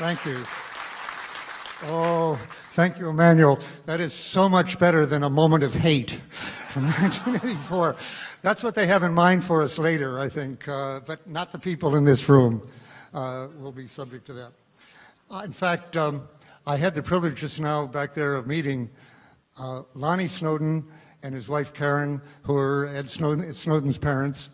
Thank you. Oh, thank you, Emmanuel. That is so much better than a moment of hate from 1984. That's what they have in mind for us later, I think, but not the people in this room will be subject to that. In fact, I had the privilege just now back there of meeting Lonnie Snowden and his wife Karen, who are Ed Snowden's parents,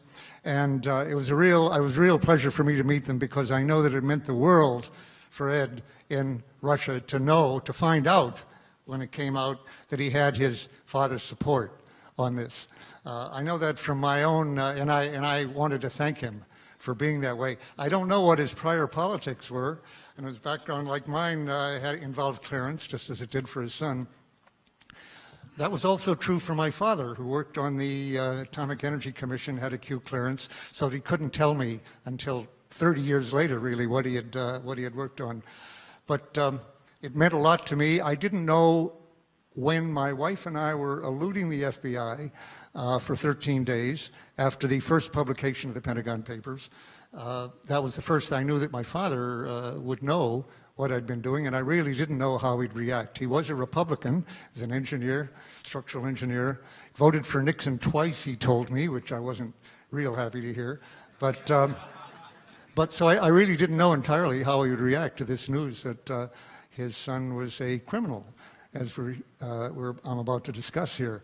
and it was a real pleasure for me to meet them because I know that it meant the world for Ed in Russia to find out when it came out that he had his father's support on this. I know that from my own, and I wanted to thank him for being that way. I don't know what his prior politics were, and his background, like mine, had involved clearance, just as it did for his son. That was also true for my father, who worked on the Atomic Energy Commission, had a Q clearance, so he couldn't tell me until 30 years later, really, what he had worked on. But it meant a lot to me. I didn't know when my wife and I were eluding the FBI for 13 days after the first publication of the Pentagon Papers. That was the first I knew that my father would know what I'd been doing, and I really didn't know how he'd react. He was a Republican, he's an engineer, structural engineer, voted for Nixon twice, he told me, which I wasn't real happy to hear. But so I really didn't know entirely how he would react to this news that his son was a criminal, as I'm about to discuss here.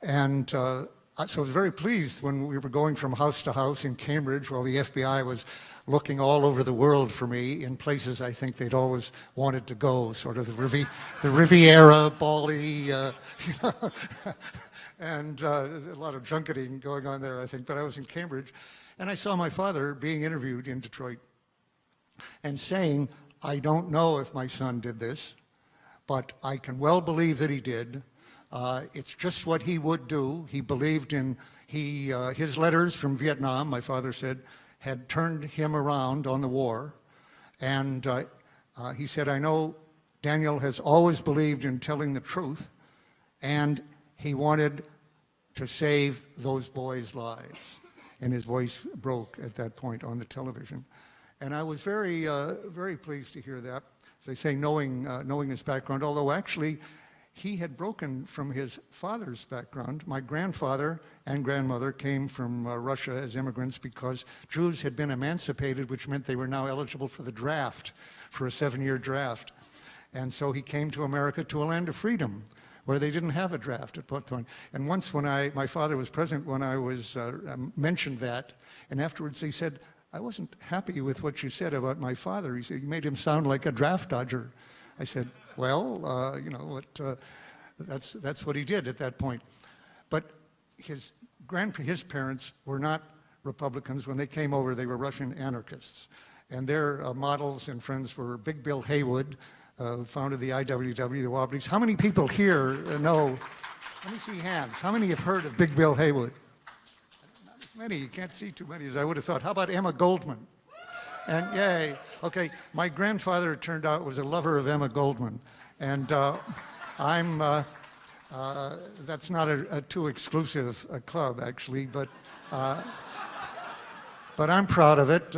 And so I was very pleased when we were going from house to house in Cambridge while the FBI was looking all over the world for me in places I think they'd always wanted to go, sort of the Riviera, Bali, and a lot of junketing going on there, I think. But I was in Cambridge, and I saw my father being interviewed in Detroit and saying, I don't know if my son did this, but I can well believe that he did. It's just what he would do. He believed in, his letters from Vietnam, my father said, had turned him around on the war. And he said, I know Daniel has always believed in telling the truth, and he wanted to save those boys' lives. And his voice broke at that point on the television. And I was very, very pleased to hear that, as I say, knowing his background, although actually he had broken from his father's background. My grandfather and grandmother came from Russia as immigrants because Jews had been emancipated, which meant they were now eligible for the draft, for a 7-year draft. And so he came to America, to a land of freedom, where they didn't have a draft at that point. And once when my father was present when I was mentioned that, and afterwards he said, I wasn't happy with what you said about my father. He said, you made him sound like a draft dodger. I said, well, you know, that's what he did at that point. But his parents were not Republicans. When they came over, they were Russian anarchists. And their models and friends were Big Bill Haywood, who founded the IWW, the Wobblies. How many people here know, let me see hands, how many have heard of Big Bill Haywood? Not as many, you can't see too many as I would have thought. How about Emma Goldman? And yay, okay, my grandfather, it turned out, was a lover of Emma Goldman. And that's not a too exclusive club, actually, but I'm proud of it.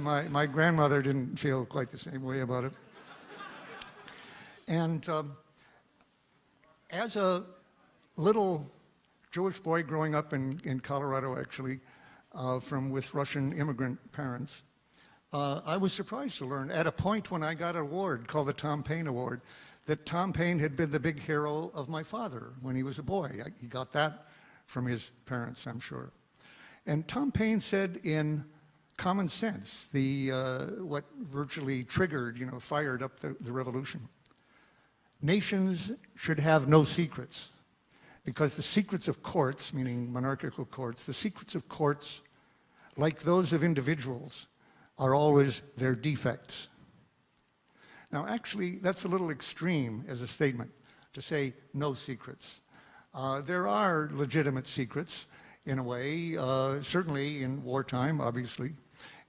My grandmother didn't feel quite the same way about it. And as a little Jewish boy growing up in Colorado, actually, with Russian immigrant parents, I was surprised to learn at a point when I got an award called the Tom Paine Award that Tom Paine had been the big hero of my father when he was a boy. He got that from his parents, I'm sure. And Tom Paine said in Common Sense, what virtually triggered, fired up the revolution, nations should have no secrets, because the secrets of courts, meaning monarchical courts, the secrets of courts, like those of individuals, are always their defects. Now, actually, that's a little extreme as a statement, to say no secrets. There are legitimate secrets, in a way, certainly in wartime, obviously,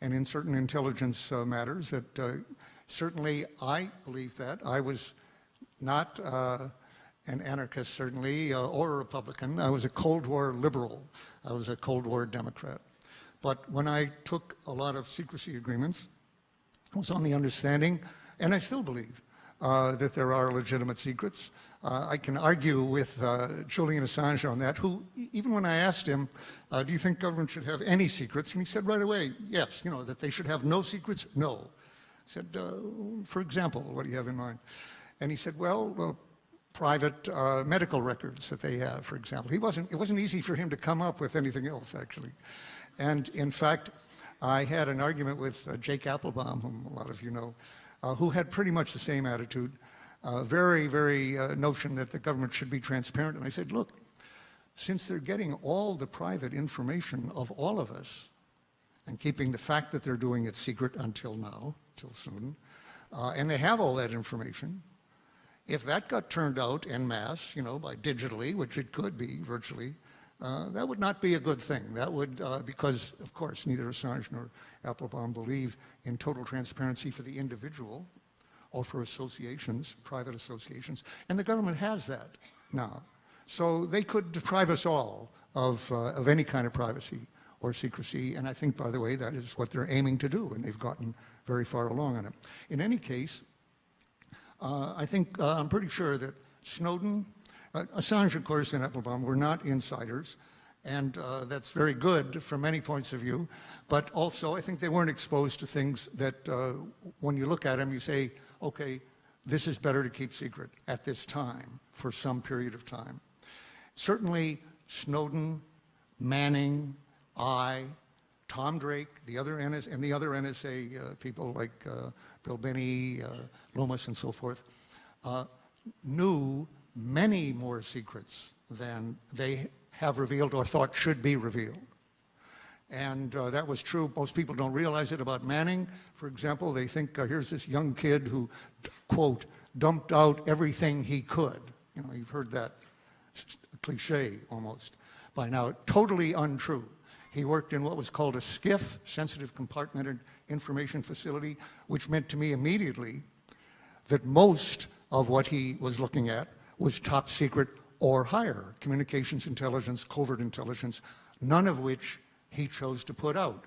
and in certain intelligence matters that certainly I believe that. I was not an anarchist, certainly, or a Republican. I was a Cold War liberal. I was a Cold War Democrat. But when I took a lot of secrecy agreements, I was on the understanding And I still believe that there are legitimate secrets. I can argue with Julian Assange on that, who, even when I asked him, do you think government should have any secrets? And he said right away, yes, that they should have no secrets, no. I said, for example, what do you have in mind? And he said, well, private medical records that they have, for example. It wasn't easy for him to come up with anything else, actually. And in fact, I had an argument with Jake Applebaum, whom a lot of you know, who had pretty much the same attitude, very notion that the government should be transparent. And I said, look, since they're getting all the private information of all of us and keeping the fact that they're doing it secret until now, till Snowden, and they have all that information, if that got turned out en masse, by digitally, which it could be virtually, that would not be a good thing. That would, because of course neither Assange nor Applebaum believe in total transparency for the individual or for associations, private associations, and the government has that now. So they could deprive us all of any kind of privacy or secrecy, and I think, by the way, that is what they're aiming to do, and they've gotten very far along on it. In any case, I think, I'm pretty sure that Snowden, Assange, of course, and Applebaum were not insiders, and that's very good from many points of view, but also I think they weren't exposed to things that when you look at them, you say, okay, this is better to keep secret at this time for some period of time. Certainly, Snowden, Manning, Tom Drake, the other NSA people like Bill Binney, Loomis, and so forth, knew many more secrets than they have revealed or thought should be revealed. And that was true. Most people don't realize it about Manning. For example, they think here's this young kid who, quote, dumped out everything he could. You've heard that cliche almost by now. Totally untrue. He worked in what was called a SCIF, Sensitive Compartmented Information Facility, which meant to me immediately that most of what he was looking at was top secret or higher, communications intelligence, covert intelligence, none of which he chose to put out.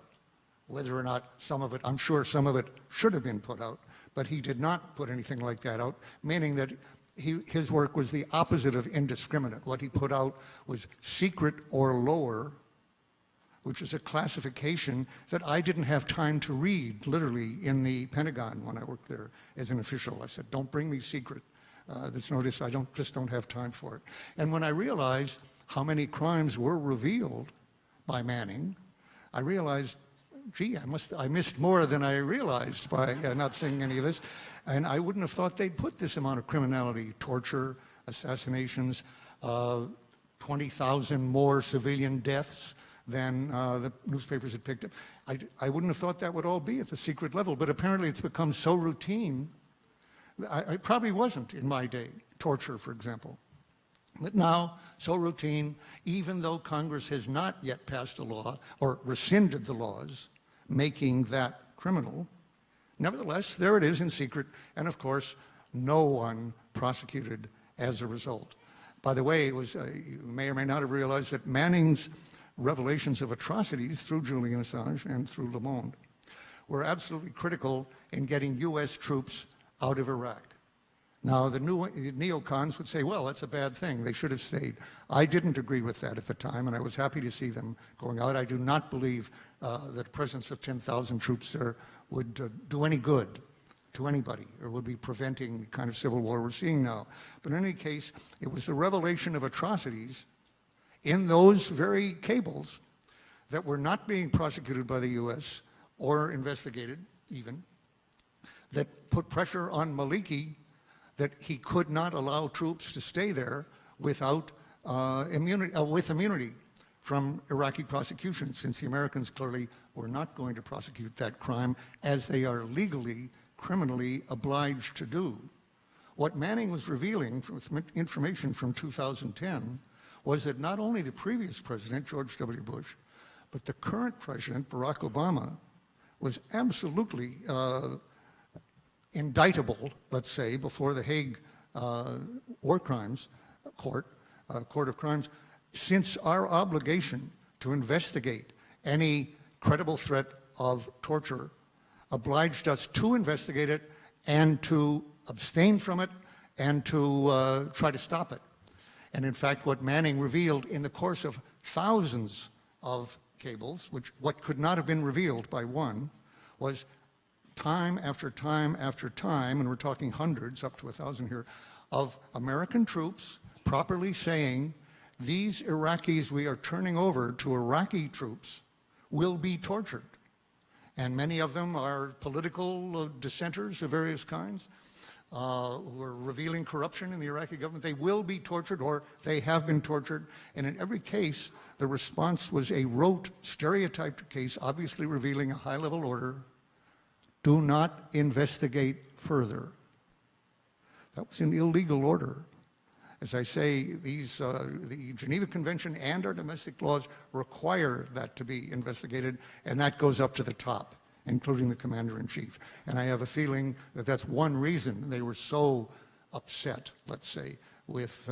Whether or not some of it, I'm sure some of it should have been put out, but he did not put anything like that out, meaning that his work was the opposite of indiscriminate. What he put out was secret or lower, which is a classification that I didn't have time to read, literally, in the Pentagon when I worked there as an official. I said, don't bring me secret. That's notice, I just don't have time for it. And when I realized how many crimes were revealed by Manning, I realized, gee, I missed more than I realized by not seeing any of this. And I wouldn't have thought they'd put this amount of criminality, torture, assassinations, 20,000 more civilian deaths than the newspapers had picked up. I wouldn't have thought that would all be at the secret level, but apparently it's become so routine. I probably wasn't in my day, torture, for example. But now, so routine, even though Congress has not yet passed a law or rescinded the laws making that criminal, nevertheless, there it is in secret, and of course, no one prosecuted as a result. By the way, it was, you may or may not have realized that Manning's revelations of atrocities through Julian Assange and through Le Monde were absolutely critical in getting US troops out of Iraq. Now, the neocons would say, well, that's a bad thing. They should have stayed. I didn't agree with that at the time, and I was happy to see them going out. I do not believe that the presence of 10,000 troops there would do any good to anybody or would be preventing the kind of civil war we're seeing now. But in any case, it was the revelation of atrocities in those very cables that were not being prosecuted by the US or investigated even, that put pressure on Maliki that he could not allow troops to stay there without immunity from Iraqi prosecution, since the Americans clearly were not going to prosecute that crime as they are legally, criminally obliged to do. What Manning was revealing from information from 2010 was that not only the previous president, George W. Bush, but the current president, Barack Obama, was absolutely indictable, let's say, before the Hague War Crimes Court, Court of Crimes, since our obligation to investigate any credible threat of torture obliged us to investigate it and to abstain from it and to try to stop it. And in fact, what Manning revealed in the course of thousands of cables, what could not have been revealed by one, was time after time after time, and we're talking hundreds, up to 1,000 here, of American troops properly saying, these Iraqis we are turning over to Iraqi troops will be tortured. And many of them are political dissenters of various kinds who are revealing corruption in the Iraqi government. They will be tortured, or they have been tortured. And in every case, the response was a rote, stereotyped case, obviously revealing a high-level order. Do not investigate further. That was an illegal order. As I say, the Geneva Convention and our domestic laws require that to be investigated, and that goes up to the top, including the commander-in-chief. And I have a feeling that that's one reason they were so upset, let's say, with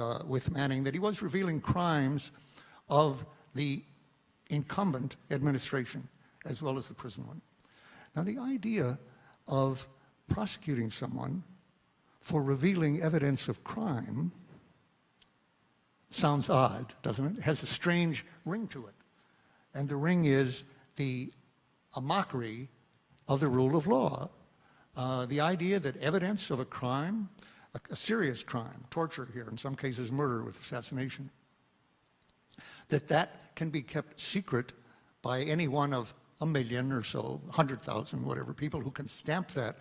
Manning, that he was revealing crimes of the incumbent administration as well as the prison one. Now, the idea of prosecuting someone for revealing evidence of crime sounds odd, doesn't it? It has a strange ring to it. And the ring is a mockery of the rule of law. The idea that evidence of a crime, a serious crime, torture here, in some cases murder with assassination, that can be kept secret by any one of 1 million or so, 100,000, whatever, people who can stamp that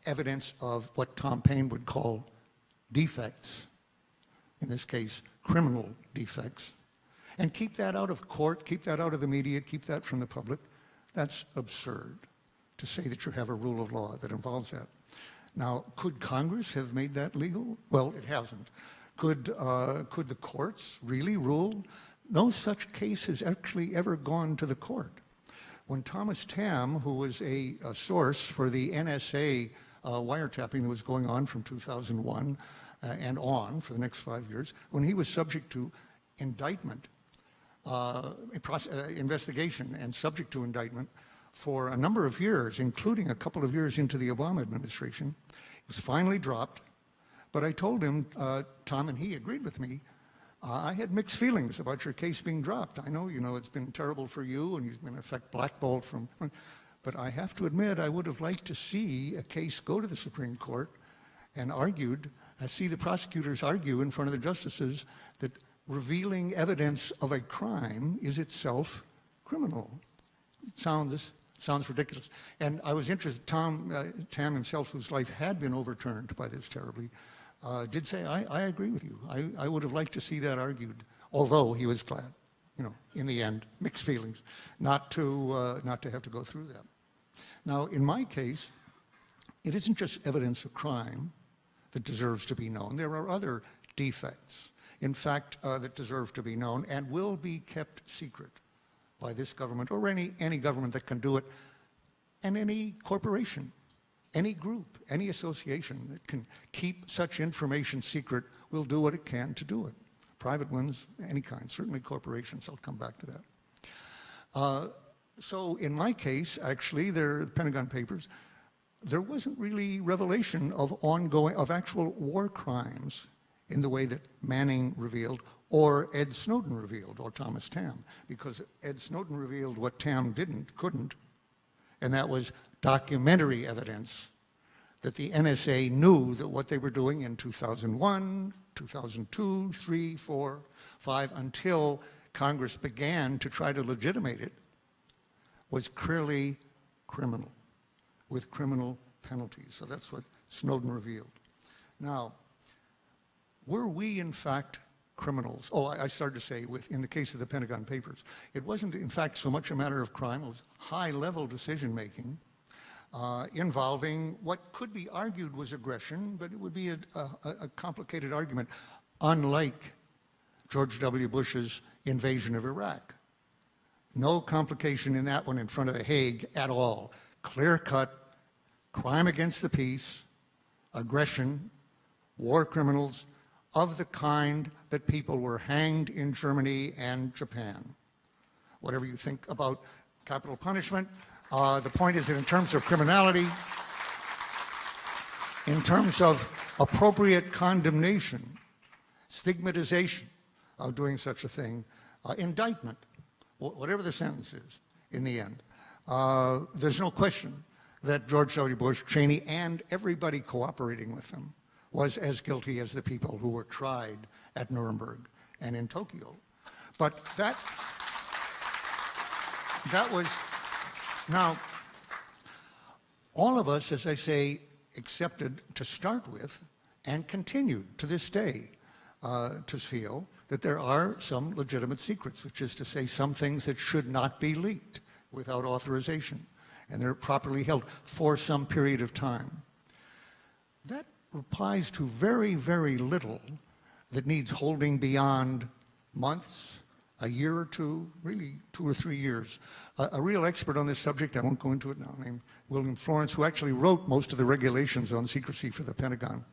evidence of what Tom Paine would call defects, in this case, criminal defects, and keep that out of court, keep that out of the media, keep that from the public. That's absurd to say that you have a rule of law that involves that. Now, could Congress have made that legal? Well, it hasn't. Could the courts really rule? No such case has actually ever gone to the court. When Thomas Tamm, who was a source for the NSA wiretapping that was going on from 2001 and on for the next 5 years, when he was subject to indictment, investigation and subject to indictment for a number of years, including a couple of years into the Obama administration, it was finally dropped. But I told him, Tom, and he agreed with me, I had mixed feelings about your case being dropped. I know, it's been terrible for you, and you've been, in effect, blackballed from. But I have to admit, I would have liked to see a case go to the Supreme Court and see the prosecutors argue in front of the justices that revealing evidence of a crime is itself criminal. It sounds ridiculous. And I was interested, Tam himself, whose life had been overturned by this terribly, did say, I agree with you. I would have liked to see that argued, although he was glad, in the end, mixed feelings, not to have to go through that. Now, in my case, it isn't just evidence of crime that deserves to be known. There are other defects, in fact, that deserve to be known and will be kept secret by this government or any government that can do it, and any corporation. Any group, any association that can keep such information secret will do what it can to do it. Private ones, any kind, certainly corporations, I'll come back to that. So in my case, actually, the Pentagon Papers, there wasn't really revelation of actual war crimes in the way that Manning revealed, or Ed Snowden revealed, or Thomas Tamm, because Ed Snowden revealed what Tamm couldn't, and that was documentary evidence that the NSA knew that what they were doing in 2001, 2002, 3, 4, 5, until Congress began to try to legitimate it, was clearly criminal, with criminal penalties. So that's what Snowden revealed. Now, were we in fact criminals? Oh, I started to say, in the case of the Pentagon Papers, it wasn't in fact so much a matter of crime, it was high-level decision-making involving what could be argued was aggression, but it would be a complicated argument, unlike George W. Bush's invasion of Iraq. No complication in that one in front of The Hague at all. Clear-cut, crime against the peace, aggression, war criminals of the kind that people were hanged in Germany and Japan. Whatever you think about capital punishment, the point is that in terms of criminality, in terms of appropriate condemnation, stigmatization of doing such a thing, indictment, whatever the sentence is in the end. There's no question that George W. Bush, Cheney, and everybody cooperating with them was as guilty as the people who were tried at Nuremberg and in Tokyo. But that was, now, all of us, as I say, accepted to start with and continued to this day to feel that there are some legitimate secrets, which is to say some things that should not be leaked without authorization, and they're properly held for some period of time. That applies to very, very little that needs holding beyond months, a year or two, really 2 or 3 years. A real expert on this subject, I won't go into it now, named William Florence, who actually wrote most of the regulations on secrecy for the Pentagon,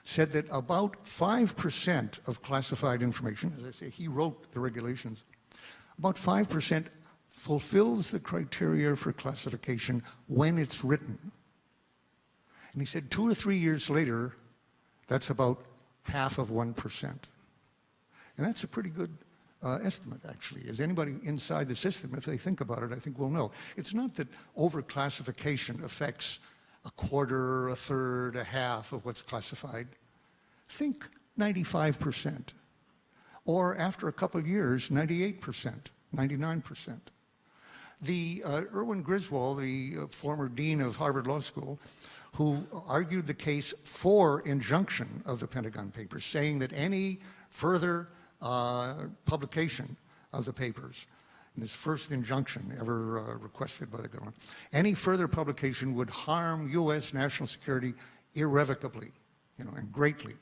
said that about 5% of classified information, as I say, he wrote the regulations, about 5% fulfills the criteria for classification when it's written. And he said 2 or 3 years later, that's about half of 1%. And that's a pretty good estimate, actually. As anybody inside the system, if they think about it, I think will know. It's not that overclassification affects a quarter, a third, a half of what's classified. Think 95%. Or after a couple of years, 98%, 99%. The Erwin Griswold, the former dean of Harvard Law School, who argued the case for injunction of the Pentagon Papers, saying that any further publication of the papers, in this first injunction ever requested by the government, any further publication would harm U.S. national security irrevocably, and greatly.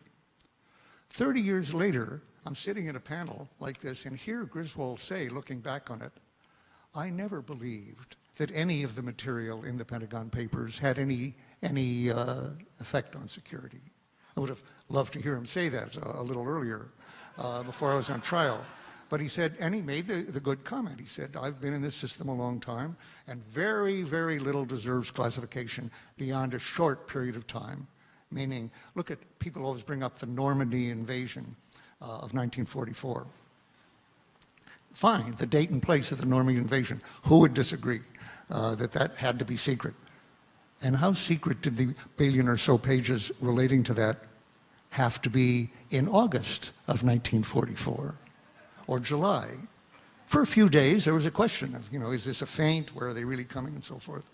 30 years later, I'm sitting at a panel like this and hear Griswold say, looking back on it, I never believed that any of the material in the Pentagon Papers had any effect on security. I would have loved to hear him say that a little earlier, before I was on trial. But he said, and he made the good comment. He said, I've been in this system a long time, and very, very little deserves classification beyond a short period of time. Meaning, look at, people always bring up the Normandy invasion of 1944. Fine, the date and place of the Normandy invasion. Who would disagree that that had to be secret? And how secret did the billion or so pages relating to that have to be in August of 1944 or July? For a few days, there was a question of, is this a feint? Where are they really coming and so forth?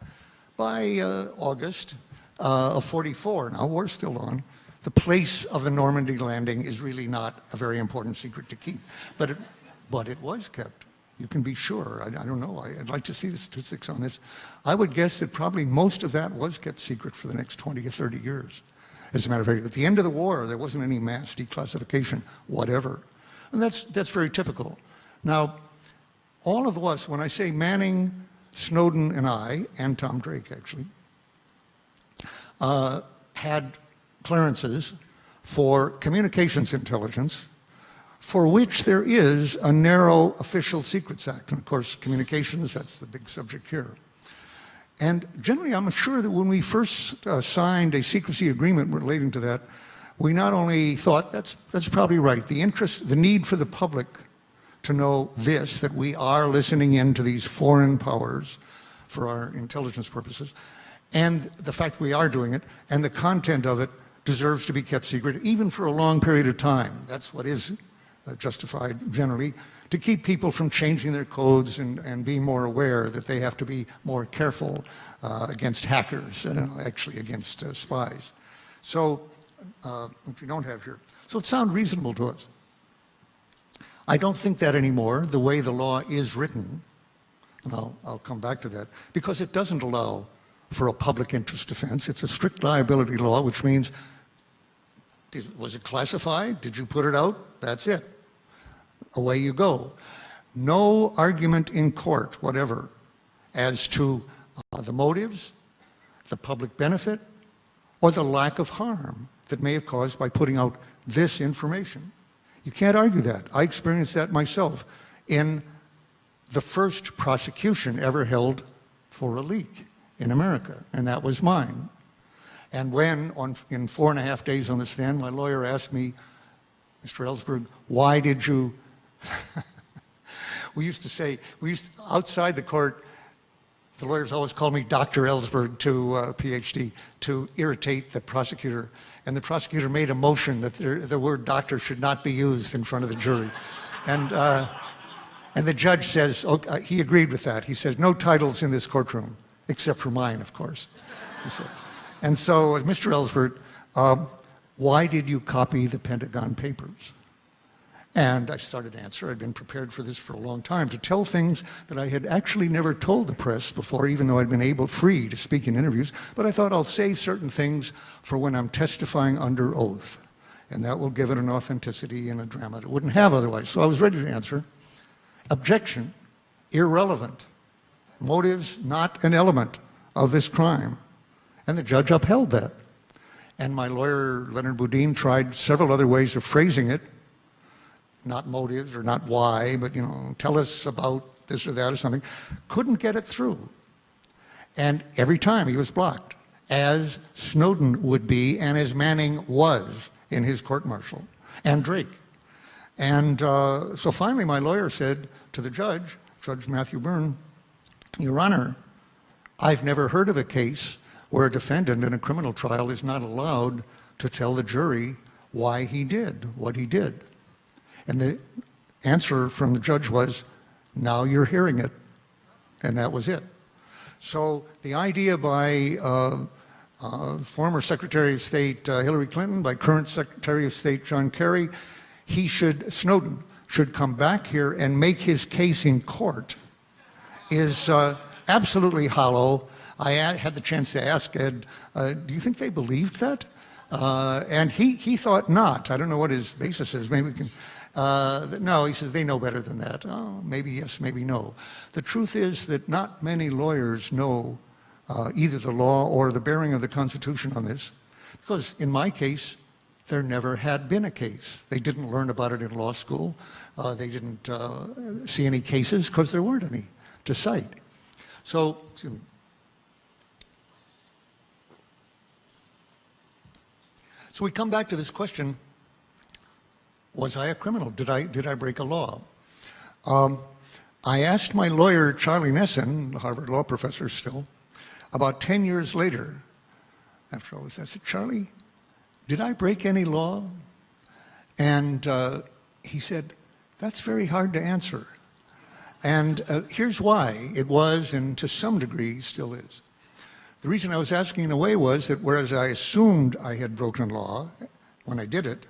By August of 44, now we're still on, the place of the Normandy landing is really not a very important secret to keep. But it was kept. You can be sure. I don't know. I'd like to see the statistics on this. I would guess that probably most of that was kept secret for the next 20 or 30 years. As a matter of fact, at the end of the war, there wasn't any mass declassification, whatever. And that's very typical. Now, all of us, when I say Manning, Snowden, and I, and Tom Drake actually, had clearances for communications intelligence, for which there is a narrow Official Secrets Act. And of course, communications, that's the big subject here. And generally, I'm sure that when we first signed a secrecy agreement relating to that, we not only thought that's probably right, the need for the public to know this, that we are listening in to these foreign powers for our intelligence purposes, and the fact we are doing it, and the content of it deserves to be kept secret, even for a long period of time. That's what is justified generally, to keep people from changing their codes and being more aware that they have to be more careful against hackers, actually against spies. So, which we don't have here. So it sounds reasonable to us. I don't think that anymore, the way the law is written, and I'll come back to that, because it doesn't allow for a public interest defense. It's a strict liability law, which means, was it classified? Did you put it out? That's it. Away you go. No argument in court, whatever, as to the motives, the public benefit, or the lack of harm that may have caused by putting out this information. You can't argue that. I experienced that myself in the first prosecution ever held for a leak in America, and that was mine. And when, in 4.5 days on the stand, my lawyer asked me, Mr. Ellsberg, why did you... outside the court, the lawyers always called me Dr. Ellsberg to PhD, to irritate the prosecutor. And the prosecutor made a motion that the word doctor should not be used in front of the jury. And the judge says, he agreed with that. He says, no titles in this courtroom, except for mine, of course. And so, Mr. Ellsberg, why did you copy the Pentagon Papers? And I started to answer. I'd been prepared for this for a long time, to tell things that I had actually never told the press before, even though I'd been free to speak in interviews. But I thought I'll save certain things for when I'm testifying under oath. And that will give it an authenticity and a drama that it wouldn't have otherwise. So I was ready to answer. Objection, irrelevant. Motives, not an element of this crime. And the judge upheld that. And my lawyer, Leonard Boudin, tried several other ways of phrasing it. Not motives or not why, but, tell us about this or that or something. Couldn't get it through. And every time he was blocked, as Snowden would be and as Manning was in his court-martial, and Drake. And so finally my lawyer said to the judge, Judge Matthew Byrne, Your Honor, I've never heard of a case where a defendant in a criminal trial is not allowed to tell the jury why he did what he did. And the answer from the judge was, now you're hearing it. And that was it. So the idea by former Secretary of State Hillary Clinton, by current Secretary of State John Kerry, Snowden should come back here and make his case in court is absolutely hollow. I had the chance to ask Ed, do you think they believed that? And he thought not. I don't know what his basis is. Maybe we can... no, he says, they know better than that. Oh, maybe yes, maybe no. The truth is that not many lawyers know either the law or the bearing of the Constitution on this, because in my case, there never had been a case. They didn't learn about it in law school. They didn't see any cases because there weren't any to cite. So, excuse me. So we come back to this question, was I a criminal? Did I break a law? I asked my lawyer, Charlie Nesson, the Harvard law professor still, about 10 years later, after all this, I said, Charlie, did I break any law? And he said, that's very hard to answer. And here's why it was, and to some degree still is. The reason I was asking in a way was that whereas I assumed I had broken law when I did it,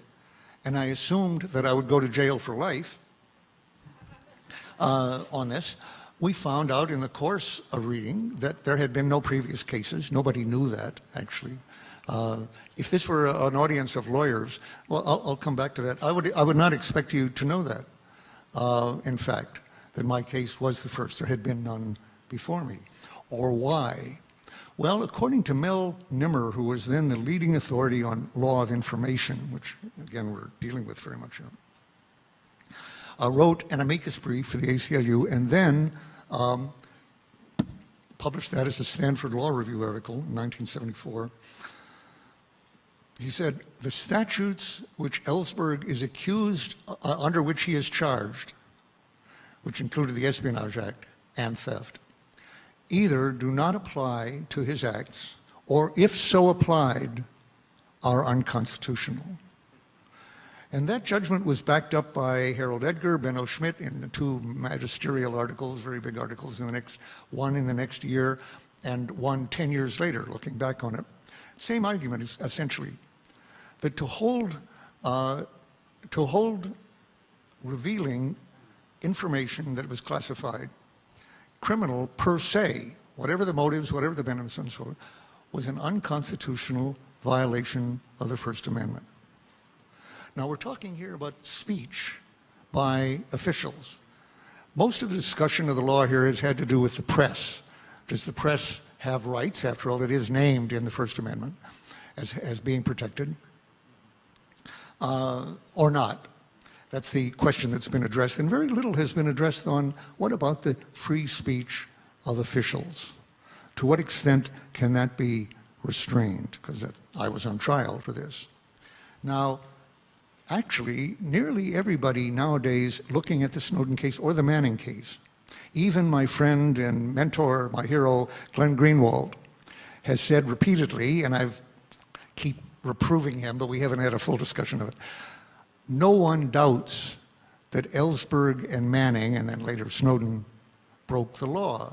and I assumed that I would go to jail for life on this, we found out in the course of reading that there had been no previous cases. Nobody knew that, actually. If this were an audience of lawyers, well, I'll come back to that. I would not expect you to know that, in fact, that my case was the first. There had been none before me. Or why? Well, according to Mel Nimmer, who was then the leading authority on law of information, which, again, we're dealing with very much here, wrote an amicus brief for the ACLU and then published that as a Stanford Law Review article in 1974. He said, the statutes which Ellsberg is accused, under which he is charged, which included the Espionage Act and theft, either do not apply to his acts, or if so applied, are unconstitutional. And that judgment was backed up by Harold Edgar, Benno Schmidt in 2 magisterial articles, very big articles, one in the next year, and one 10 years later, looking back on it. Same argument is essentially that to hold revealing information that was classified criminal per se, whatever the motives, whatever the benefits and so on, was an unconstitutional violation of the First Amendment. Now we're talking here about speech by officials. Most of the discussion of the law here has had to do with the press. Does the press have rights? After all, it is named in the First Amendment as being protected, or not? That's the question that's been addressed, and very little has been addressed on what about the free speech of officials? To what extent can that be restrained, because I was on trial for this. Now, actually, nearly everybody nowadays looking at the Snowden case or the Manning case, even my friend and mentor, my hero, Glenn Greenwald, has said repeatedly, and I keep reproving him, but we haven't had a full discussion of it, no one doubts that Ellsberg and Manning, and then later Snowden, broke the law.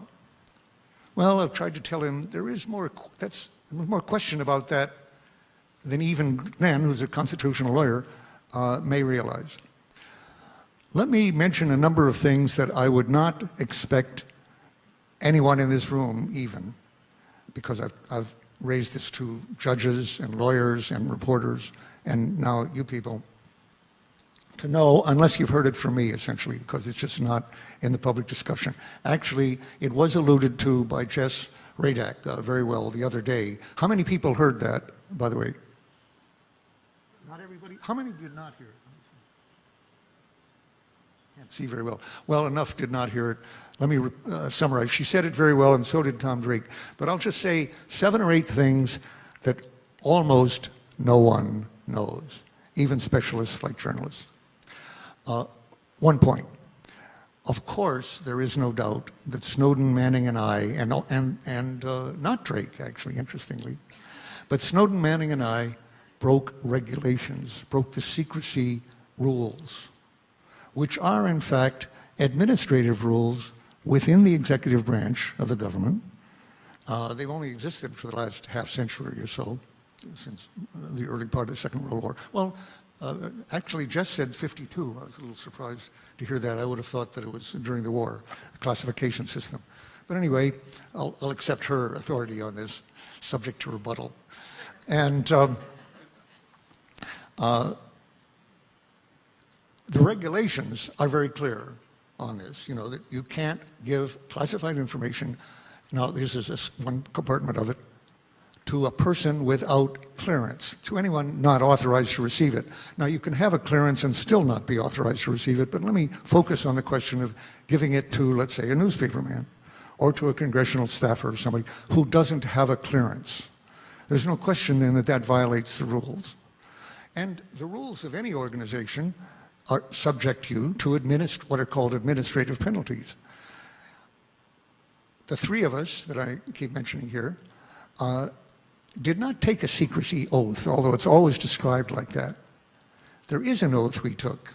Well, I've tried to tell him there's more question about that than even Glenn, who's a constitutional lawyer, may realize. Let me mention a number of things that I would not expect anyone in this room even, because I've raised this to judges and lawyers and reporters and now you people, to know, unless you've heard it from me, essentially, because it's just not in the public discussion. Actually, it was alluded to by Jess Radak very well the other day. How many people heard that, by the way? Not everybody? How many did not hear it? Can't see very well. Well, enough did not hear it. Let me summarize. She said it very well, and so did Tom Drake. But I'll just say 7 or 8 things that almost no one knows, even specialists like journalists. 1 point. Of course, there is no doubt that Snowden, Manning, and I, and not Drake, actually, interestingly, but Snowden, Manning, and I broke regulations, broke the secrecy rules, which are, in fact, administrative rules within the executive branch of the government. They've only existed for the last half-century or so, since the early part of the Second World War. Well, actually, Jess said 52. I was a little surprised to hear that. I would have thought that it was during the war, the classification system. But anyway, I'll accept her authority on this, subject to rebuttal. And the regulations are very clear on this, you know, that you can't give classified information, now this is one compartment of it, to a person without clearance, to anyone not authorized to receive it. Now, you can have a clearance and still not be authorized to receive it, but let me focus on the question of giving it to, let's say, a newspaperman or to a congressional staffer or somebody who doesn't have a clearance. There's no question then that that violates the rules. And the rules of any organization are subject you to what are called administrative penalties. The 3 of us that I keep mentioning here did not take a secrecy oath, although it's always described like that. There is an oath we took,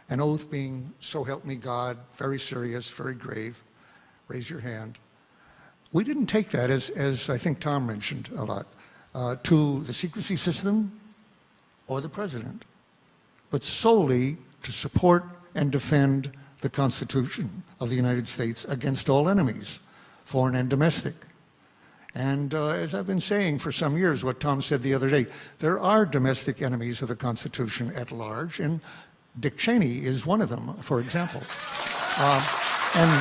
an oath being, so help me God, very serious, very grave. Raise your hand. We didn't take that, as I think Tom mentioned a lot, to the secrecy system or the president, but solely to support and defend the Constitution of the United States against all enemies, foreign and domestic. And as I've been saying for some years, what Tom said the other day, there are domestic enemies of the Constitution at large, and Dick Cheney is one of them, for example. And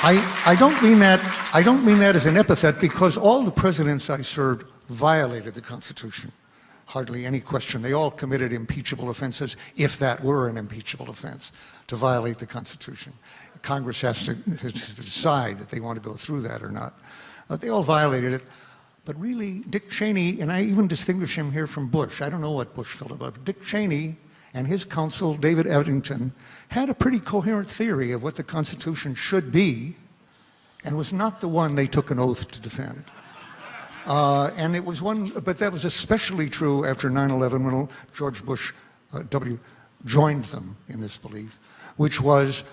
I don't mean that as an epithet, because all the presidents I served violated the Constitution. Hardly any question. They all committed impeachable offenses, if that were an impeachable offense, to violate the Constitution. Congress has to decide that they want to go through that or not. They all violated it. But really, Dick Cheney, and I even distinguish him here from Bush. I don't know what Bush felt about it, but Dick Cheney and his counsel, David Eddington, had a pretty coherent theory of what the Constitution should be, and was not the one they took an oath to defend. And it was one, but that was especially true after 9/11 when George Bush W. joined them in this belief, which was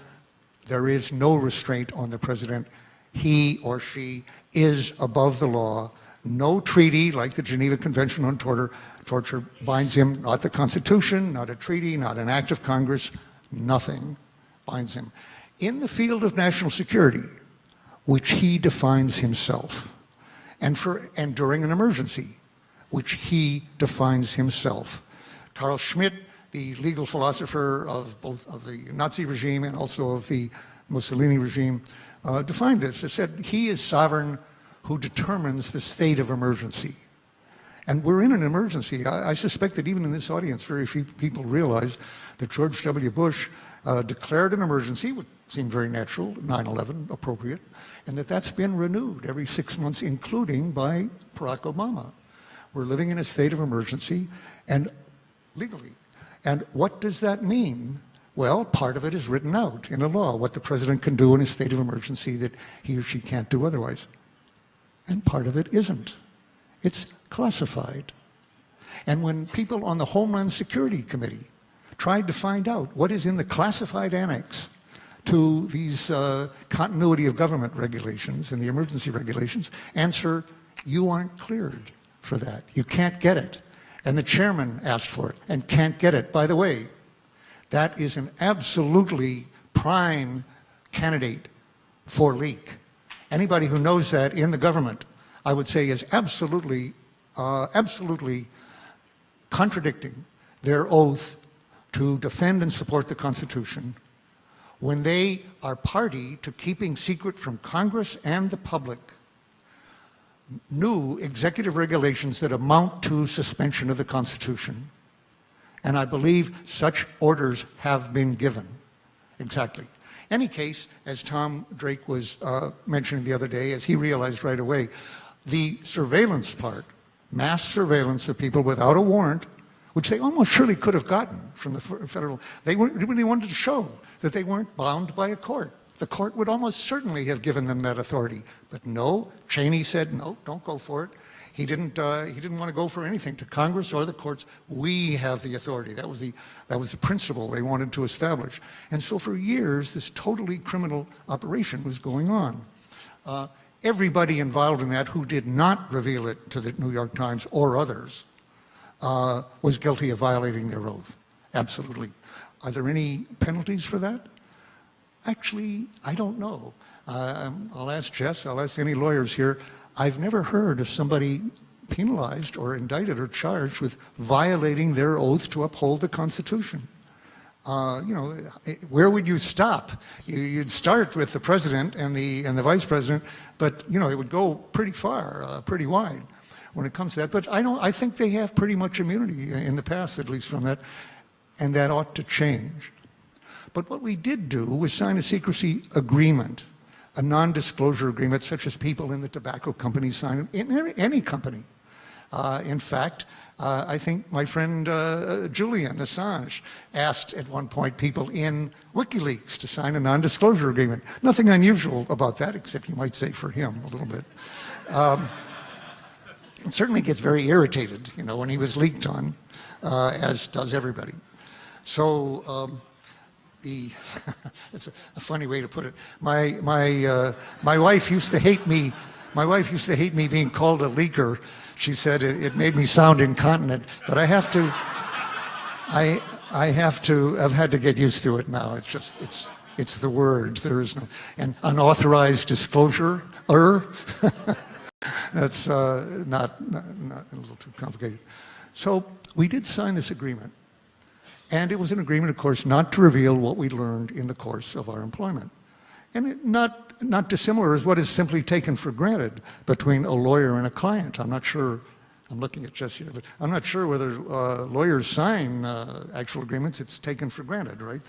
there is no restraint on the president. He or she is above the law. No treaty like the Geneva Convention on Torture binds him, not the Constitution, not a treaty, not an act of Congress, nothing binds him. In the field of national security, which he defines himself, and during an emergency, which he defines himself. Carl Schmitt, the legal philosopher of both of the Nazi regime and also of the Mussolini regime, defined this. It said, he is sovereign who determines the state of emergency. And we're in an emergency. I suspect that even in this audience, very few people realize that George W. Bush declared an emergency with seemed very natural, 9/11 appropriate, and that's been renewed every 6 months, including by Barack Obama. We're living in a state of emergency, and legally. And what does that mean? Well, part of it is written out in a law, what the president can do in a state of emergency that he or she can't do otherwise. And part of it isn't. It's classified. And when people on the Homeland Security Committee tried to find out what is in the classified annex to these continuity of government regulations and the emergency regulations, answer, you aren't cleared for that. You can't get it. And the chairman asked for it and can't get it. By the way, that is an absolutely prime candidate for leak. Anybody who knows that in the government, I would say, is absolutely contradicting their oath to defend and support the Constitution when they are party to keeping secret from Congress and the public new executive regulations that amount to suspension of the Constitution. And I believe such orders have been given. Exactly. Any case, as Tom Drake was mentioning the other day, as he realized right away, the surveillance part, mass surveillance of people without a warrant, which they almost surely could have gotten from the federal, they really wanted to show that they weren't bound by a court. The court would almost certainly have given them that authority. But no, Cheney said, no, don't go for it. He didn't want to go for anything to Congress or the courts. We have the authority. That was the principle they wanted to establish. And so for years, this totally criminal operation was going on. Everybody involved in that who did not reveal it to the New York Times or others was guilty of violating their oath. Absolutely. Are there any penalties for that? Actually, I don't know. I'll ask Jess, I'll ask any lawyers here. I've never heard of somebody penalized or indicted or charged with violating their oath to uphold the Constitution. Where would you stop? You'd start with the president and the vice president, but it would go pretty far, pretty wide when it comes to that. But I think they have pretty much immunity in the past, at least from that, and that ought to change. But what we did do was sign a secrecy agreement, a non-disclosure agreement, such as people in the tobacco company sign in any company. In fact, I think my friend Julian Assange asked at one point people in WikiLeaks to sign a non-disclosure agreement. Nothing unusual about that, except you might say for him a little bit. It certainly gets very irritated, when he was leaked on, as does everybody. So it's a funny way to put it. My wife used to hate me. My wife used to hate me being called a leaker. She said it made me sound incontinent. But I've had to get used to it now. It's the word. There is no an unauthorized disclosure. That's not a little too complicated. So we did sign this agreement. And it was an agreement, of course, not to reveal what we learned in the course of our employment. And not dissimilar is what is simply taken for granted between a lawyer and a client. I'm not sure, I'm looking at Jess here, but I'm not sure whether lawyers sign actual agreements. It's taken for granted, right?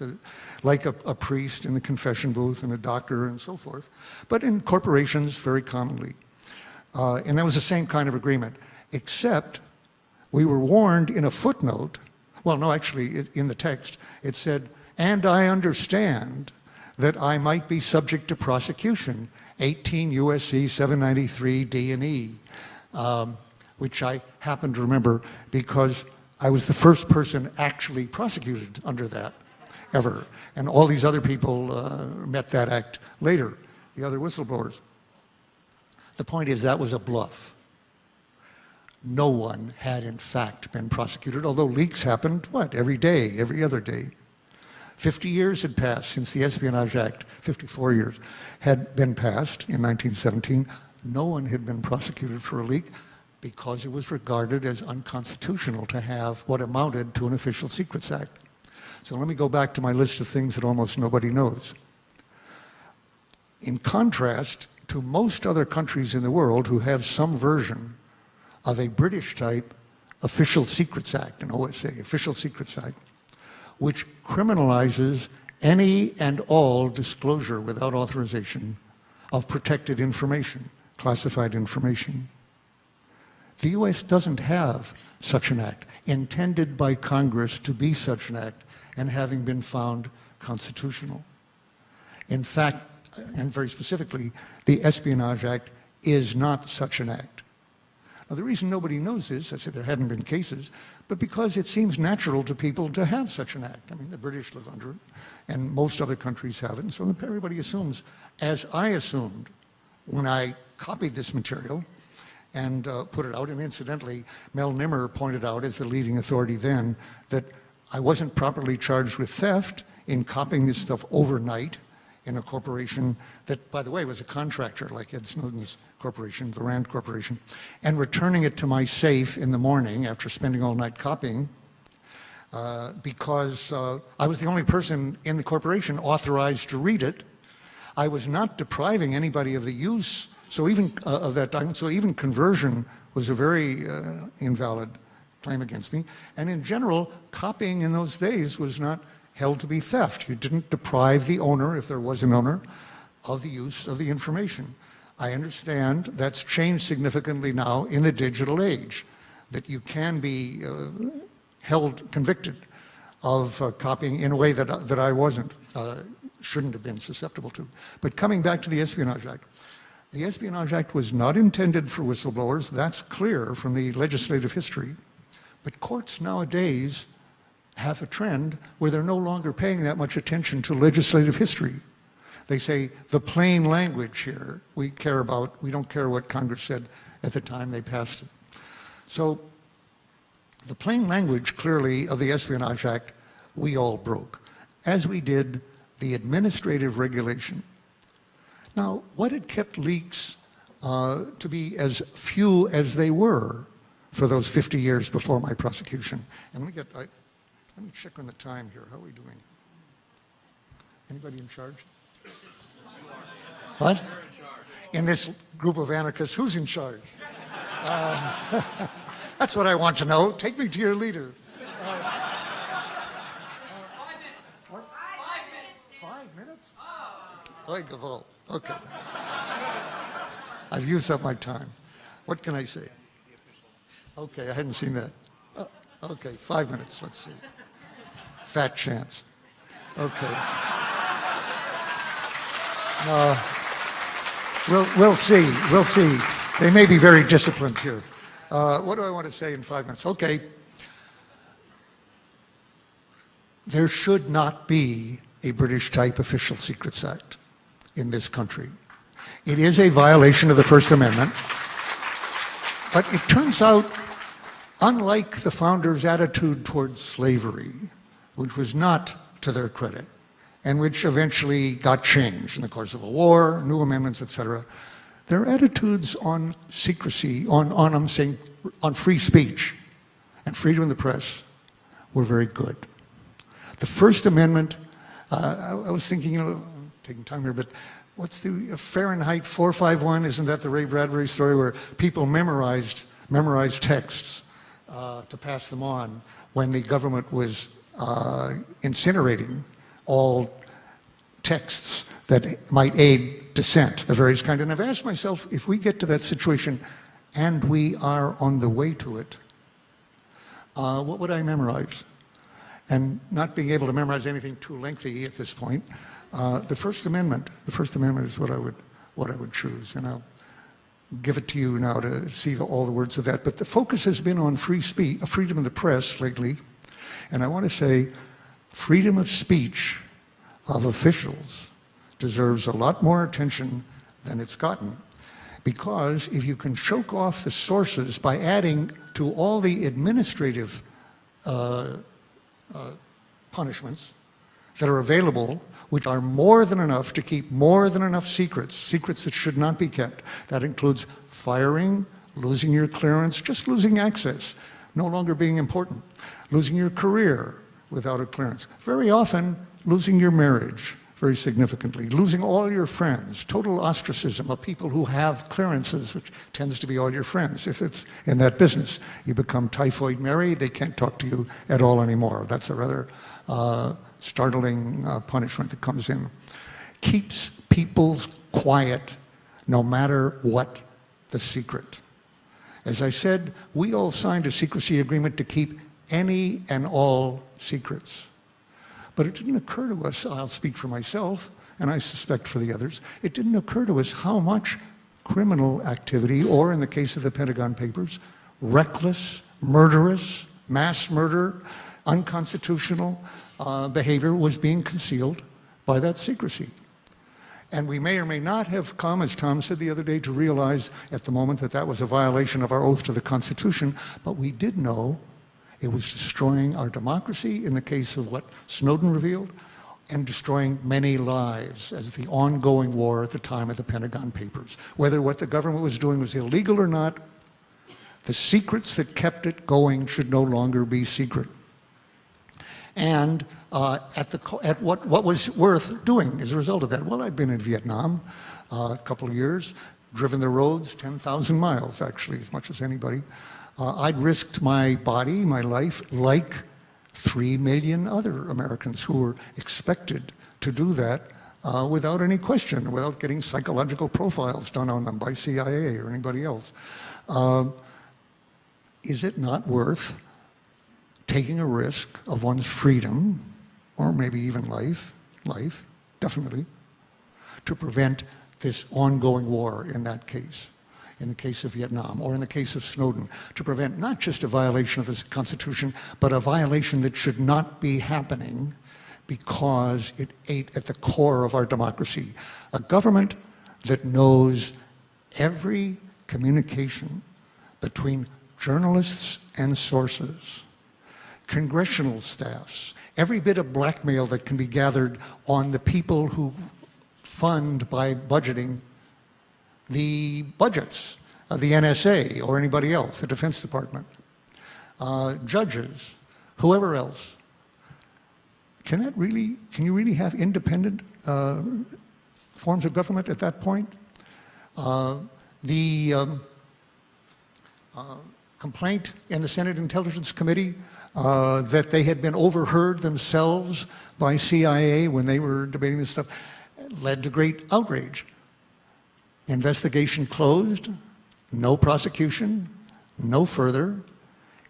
Like a priest in the confession booth and a doctor and so forth. But in corporations, very commonly. And that was the same kind of agreement, except we were warned in a footnote. Well, no, actually, in the text, it said, and I understand that I might be subject to prosecution, 18 U.S.C. 793 D and E, which I happen to remember because I was the first person actually prosecuted under that ever. And all these other people met that act later, the other whistleblowers. The point is that was a bluff. No one had, in fact, been prosecuted, although leaks happened, every day, every other day. 50 years had passed since the Espionage Act, 54 years, had been passed in 1917. No one had been prosecuted for a leak because it was regarded as unconstitutional to have what amounted to an Official Secrets Act. So let me go back to my list of things that almost nobody knows. In contrast to most other countries in the world who have some version of a British-type Official Secrets Act, an OSA, Official Secrets Act, which criminalizes any and all disclosure without authorization of protected information, classified information. The U.S. doesn't have such an act, intended by Congress to be such an act and having been found constitutional. In fact, and very specifically, the Espionage Act is not such an act. Now, the reason nobody knows this, I said there hadn't been cases, but because it seems natural to people to have such an act. I mean, the British live under it, and most other countries have it, and so everybody assumes, as I assumed when I copied this material and put it out, and incidentally, Mel Nimmer pointed out, as the leading authority then, that I wasn't properly charged with theft in copying this stuff overnight in a corporation that, by the way, was a contractor like Ed Snowden's corporation, the Rand Corporation, and returning it to my safe in the morning after spending all night copying because I was the only person in the corporation authorized to read it. I was not depriving anybody of the use of that document, so even conversion was a very invalid claim against me. And in general, copying in those days was not held to be theft. You didn't deprive the owner, if there was an owner, of the use of the information. I understand that's changed significantly now in the digital age, that you can be convicted of copying in a way that I shouldn't have been susceptible to. But coming back to the Espionage Act, the Espionage Act was not intended for whistleblowers. That's clear from the legislative history. But courts nowadays have a trend where they're no longer paying that much attention to legislative history. They say the plain language here we care about. We don't care what Congress said at the time they passed it. So the plain language, clearly, of the Espionage Act, we all broke, as we did the administrative regulation. Now, what had kept leaks to be as few as they were for those 50 years before my prosecution? And let me check on the time here. How are we doing? Anybody in charge? What? In this group of anarchists, who's in charge? That's what I want to know. Take me to your leader. 5 minutes? Oy, gavol. Okay. I've used up my time. What can I say? Okay, I hadn't seen that. Okay, 5 minutes, let's see. Fat chance. Okay. We'll see. They may be very disciplined here. What do I want to say in 5 minutes? Okay. There should not be a British-type Official Secrets Act in this country. It is a violation of the First Amendment. But it turns out, unlike the founders' attitude towards slavery, which was not to their credit, and which eventually got changed in the course of a war, new amendments, etc., their attitudes on secrecy, on free speech and freedom of the press were very good. The First Amendment, I was thinking, taking time here, but what's the Fahrenheit 451? Isn't that the Ray Bradbury story where people memorized texts to pass them on when the government was incinerating all texts that might aid dissent of various kinds? And I've asked myself, if we get to that situation, and we are on the way to it, what would I memorize? And not being able to memorize anything too lengthy at this point, the First Amendment is what I would choose, and I'll give it to you now to see all the words of that. But the focus has been on free speech, freedom of the press lately, and I want to say freedom of speech of officials deserves a lot more attention than it's gotten, because if you can choke off the sources by adding to all the administrative punishments that are available, which are more than enough to keep more than enough secrets that should not be kept. That includes firing, losing your clearance, just losing access, no longer being important, losing your career without a clearance, very often losing your marriage, very significantly. Losing all your friends, total ostracism of people who have clearances, which tends to be all your friends. If it's in that business, you become Typhoid Mary, they can't talk to you at all anymore. That's a rather startling punishment that comes in. Keeps people quiet no matter what the secret. As I said, we all signed a secrecy agreement to keep any and all secrets. But it didn't occur to us, I'll speak for myself, and I suspect for the others, it didn't occur to us how much criminal activity, or in the case of the Pentagon Papers, reckless, murderous, mass murder, unconstitutional behavior was being concealed by that secrecy. And we may or may not have come, as Tom said the other day, to realize at the moment that that was a violation of our oath to the Constitution, but we did know it was destroying our democracy in the case of what Snowden revealed, and destroying many lives as the ongoing war at the time of the Pentagon Papers. Whether what the government was doing was illegal or not, the secrets that kept it going should no longer be secret. And at what was worth doing as a result of that? Well, I'd been in Vietnam a couple of years, driven the roads 10,000 miles, actually, as much as anybody. I'd risked my body, my life, like 3 million other Americans who were expected to do that without any question, without getting psychological profiles done on them by CIA or anybody else. Is it not worth taking a risk of one's freedom, or maybe even life, definitely, to prevent this ongoing war in that case? In the case of Vietnam, or in the case of Snowden, to prevent not just a violation of the Constitution, but a violation that should not be happening because it ate at the core of our democracy. A government that knows every communication between journalists and sources, congressional staffs, every bit of blackmail that can be gathered on the people who fund by budgeting the budgets of the NSA or anybody else, the Defense Department, judges, whoever else. Can you really have independent forms of government at that point? The complaint in the Senate Intelligence Committee that they had been overheard themselves by CIA when they were debating this stuff led to great outrage. Investigation closed, no prosecution, no further.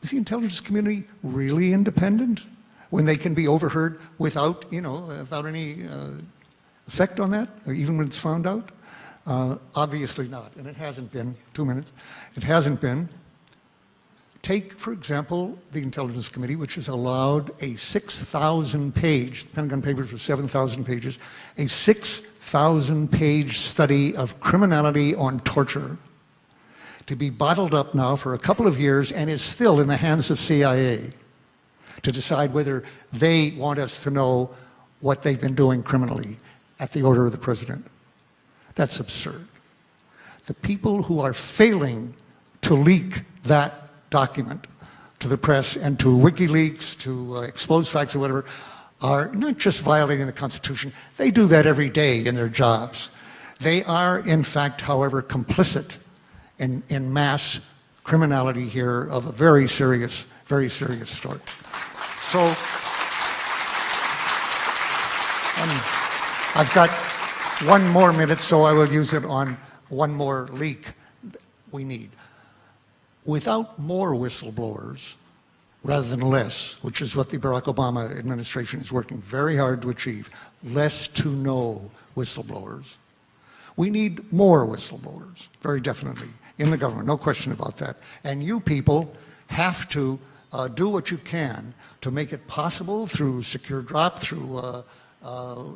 Is the intelligence community really independent when they can be overheard without, without any effect on that, or even when it's found out? Obviously not, and it hasn't been. 2 minutes. It hasn't been. Take, for example, the Intelligence Committee, which has allowed a 6,000-page, the Pentagon Papers were 7,000 pages, a 6,000-page study of criminality on torture to be bottled up now for a couple of years and is still in the hands of CIA to decide whether they want us to know what they've been doing criminally at the order of the president. That's absurd. The people who are failing to leak that document to the press and to WikiLeaks, to expose facts or whatever, are not just violating the Constitution, they do that every day in their jobs. They are, in fact, however, complicit in mass criminality here of a very serious sort. So, I've got 1 more minute, so I will use it on one more leak we need. Without more whistleblowers, rather than less, which is what the Barack Obama administration is working very hard to achieve, less to know whistleblowers. We need more whistleblowers, very definitely, in the government, no question about that. And you people have to do what you can to make it possible through secure drop, through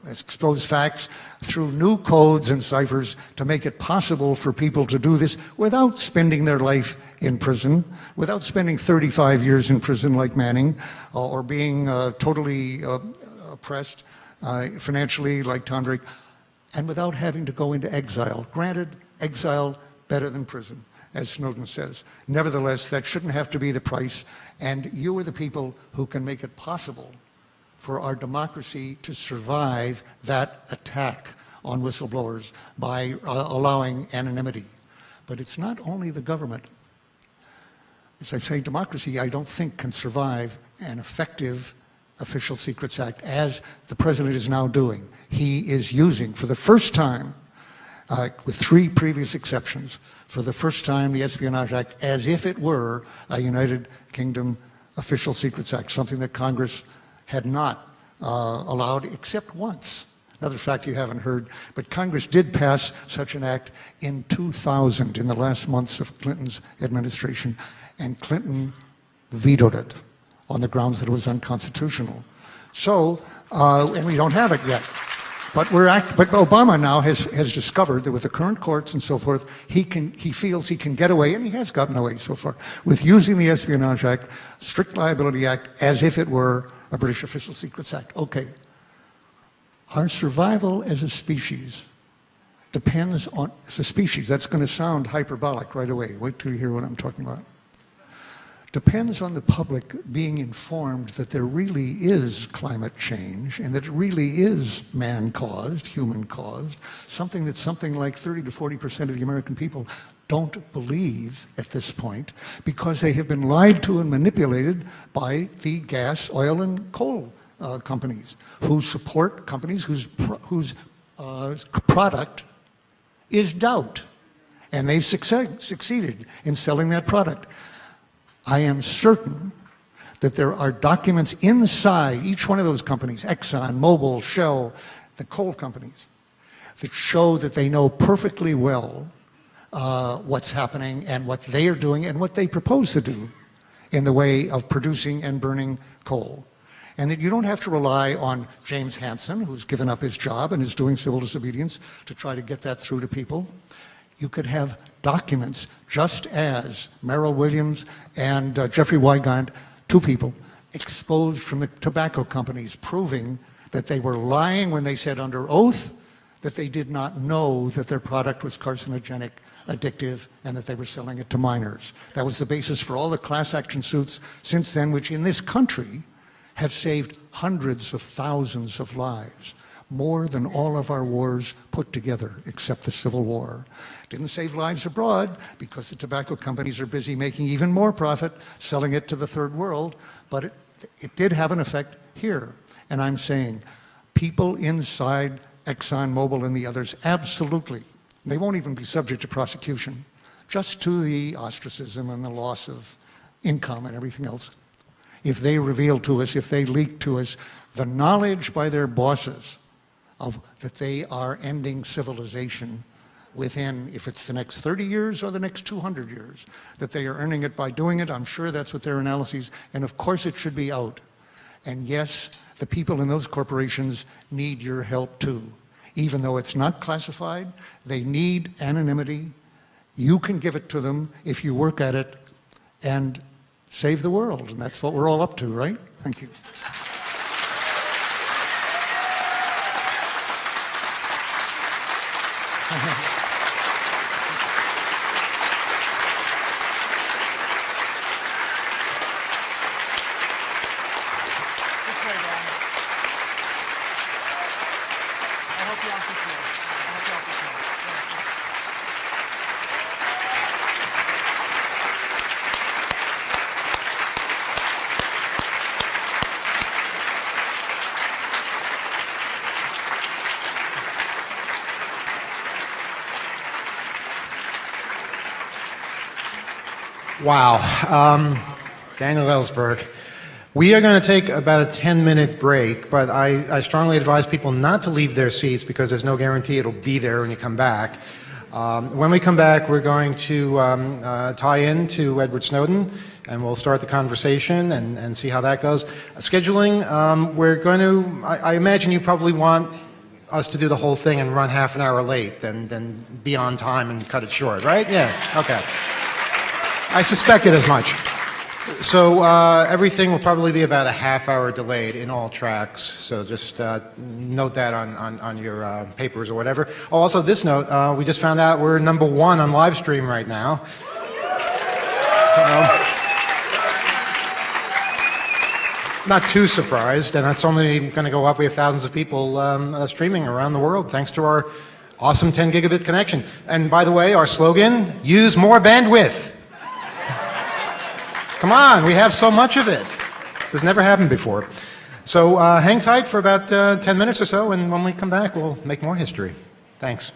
exposed facts, through new codes and ciphers, to make it possible for people to do this without spending their life in prison, without spending 35 years in prison like Manning, or being totally oppressed financially like Tom Drake, and without having to go into exile. Granted, exile better than prison, as Snowden says. Nevertheless, that shouldn't have to be the price, and you are the people who can make it possible for our democracy to survive that attack on whistleblowers by allowing anonymity. But it's not only the government. As I say, democracy, I don't think, can survive an effective Official Secrets Act, as the president is now doing. He is using, for the first time, with 3 previous exceptions, for the first time the Espionage Act as if it were a United Kingdom Official Secrets Act, something that Congress had not allowed except once. Another fact you haven't heard, but Congress did pass such an act in 2000, in the last months of Clinton's administration, and Clinton vetoed it on the grounds that it was unconstitutional. So, and we don't have it yet. But Obama now has discovered that with the current courts and so forth, he feels he can get away, and he has gotten away so far, with using the Espionage Act, Strict Liability Act, as if it were a British Official Secrets Act. Okay. Our survival as a species depends on, as a species, that's going to sound hyperbolic right away. Wait till you hear what I'm talking about. Depends on the public being informed that there really is climate change and that it really is man-caused, human-caused, something that something like 30 to 40% of the American people don't believe at this point because they have been lied to and manipulated by the gas, oil, and coal companies who support companies whose product is doubt. And they've succeeded in selling that product. I am certain that there are documents inside each one of those companies, Exxon, Mobil, Shell, the coal companies, that show that they know perfectly well what's happening and what they are doing and what they propose to do in the way of producing and burning coal. And that you don't have to rely on James Hansen, who's given up his job and is doing civil disobedience, to try to get that through to people. You could have documents, just as Merrill Williams and Jeffrey Wygand, 2 people, exposed from the tobacco companies, proving that they were lying when they said under oath that they did not know that their product was carcinogenic, addictive, and that they were selling it to minors. That was the basis for all the class action suits since then, which in this country have saved hundreds of thousands of lives, more than all of our wars put together, except the Civil War. Didn't save lives abroad because the tobacco companies are busy making even more profit selling it to the third world, but it did have an effect here. And I'm saying people inside Exxon, Mobil, and the others, absolutely, they won't even be subject to prosecution, just to the ostracism and the loss of income and everything else. If they reveal to us, if they leak to us, the knowledge by their bosses of that they are ending civilization within, if it's the next 30 years or the next 200 years, that they are earning it by doing it. I'm sure that's what their analyses, and of course it should be out. And yes, the people in those corporations need your help too. Even though it's not classified, they need anonymity. You can give it to them if you work at it and save the world, and that's what we're all up to, right? Thank you. Wow. Daniel Ellsberg. We are going to take about a 10-minute break, but I strongly advise people not to leave their seats because there's no guarantee it'll be there when you come back. When we come back, we're going to tie in to Edward Snowden, and we'll start the conversation and see how that goes. Scheduling, we're going to, I imagine you probably want us to do the whole thing and run half an hour late, then be on time and cut it short, right? Yeah, okay. I suspected as much. So everything will probably be about a half hour delayed in all tracks. So just note that on your papers or whatever. Oh, also this note, we just found out we're #1 on live stream right now. not too surprised, and that's only going to go up. We have thousands of people streaming around the world thanks to our awesome 10 gigabit connection. And by the way, our slogan, use more bandwidth. Come on, we have so much of it. This has never happened before. So hang tight for about 10 minutes or so, and when we come back, we'll make more history. Thanks.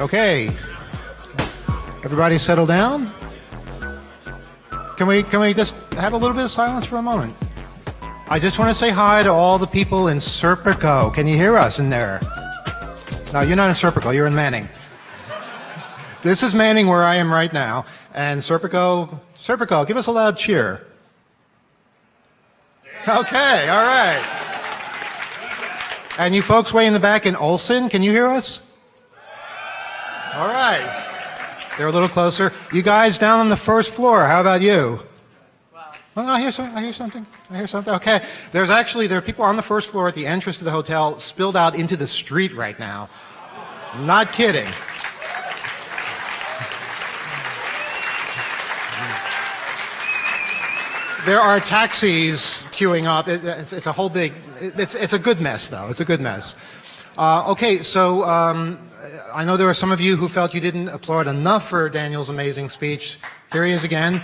Okay. Everybody settle down? Can we just have a little bit of silence for a moment? I just want to say hi to all the people in Serpico. Can you hear us in there? No, you're not in Serpico, you're in Manning. This is Manning where I am right now. And Serpico, give us a loud cheer. Okay, all right. And you folks way in the back in Olson, can you hear us? All right. They're a little closer. You guys down on the first floor, how about you? Well, I hear something. Okay. There are people on the first floor at the entrance to the hotel spilled out into the street right now. Not kidding. There are taxis queuing up. It's a whole big, it's a good mess though. It's a good mess. Okay, so I know there are some of you who felt you didn't applaud enough for Daniel's amazing speech. Here he is again.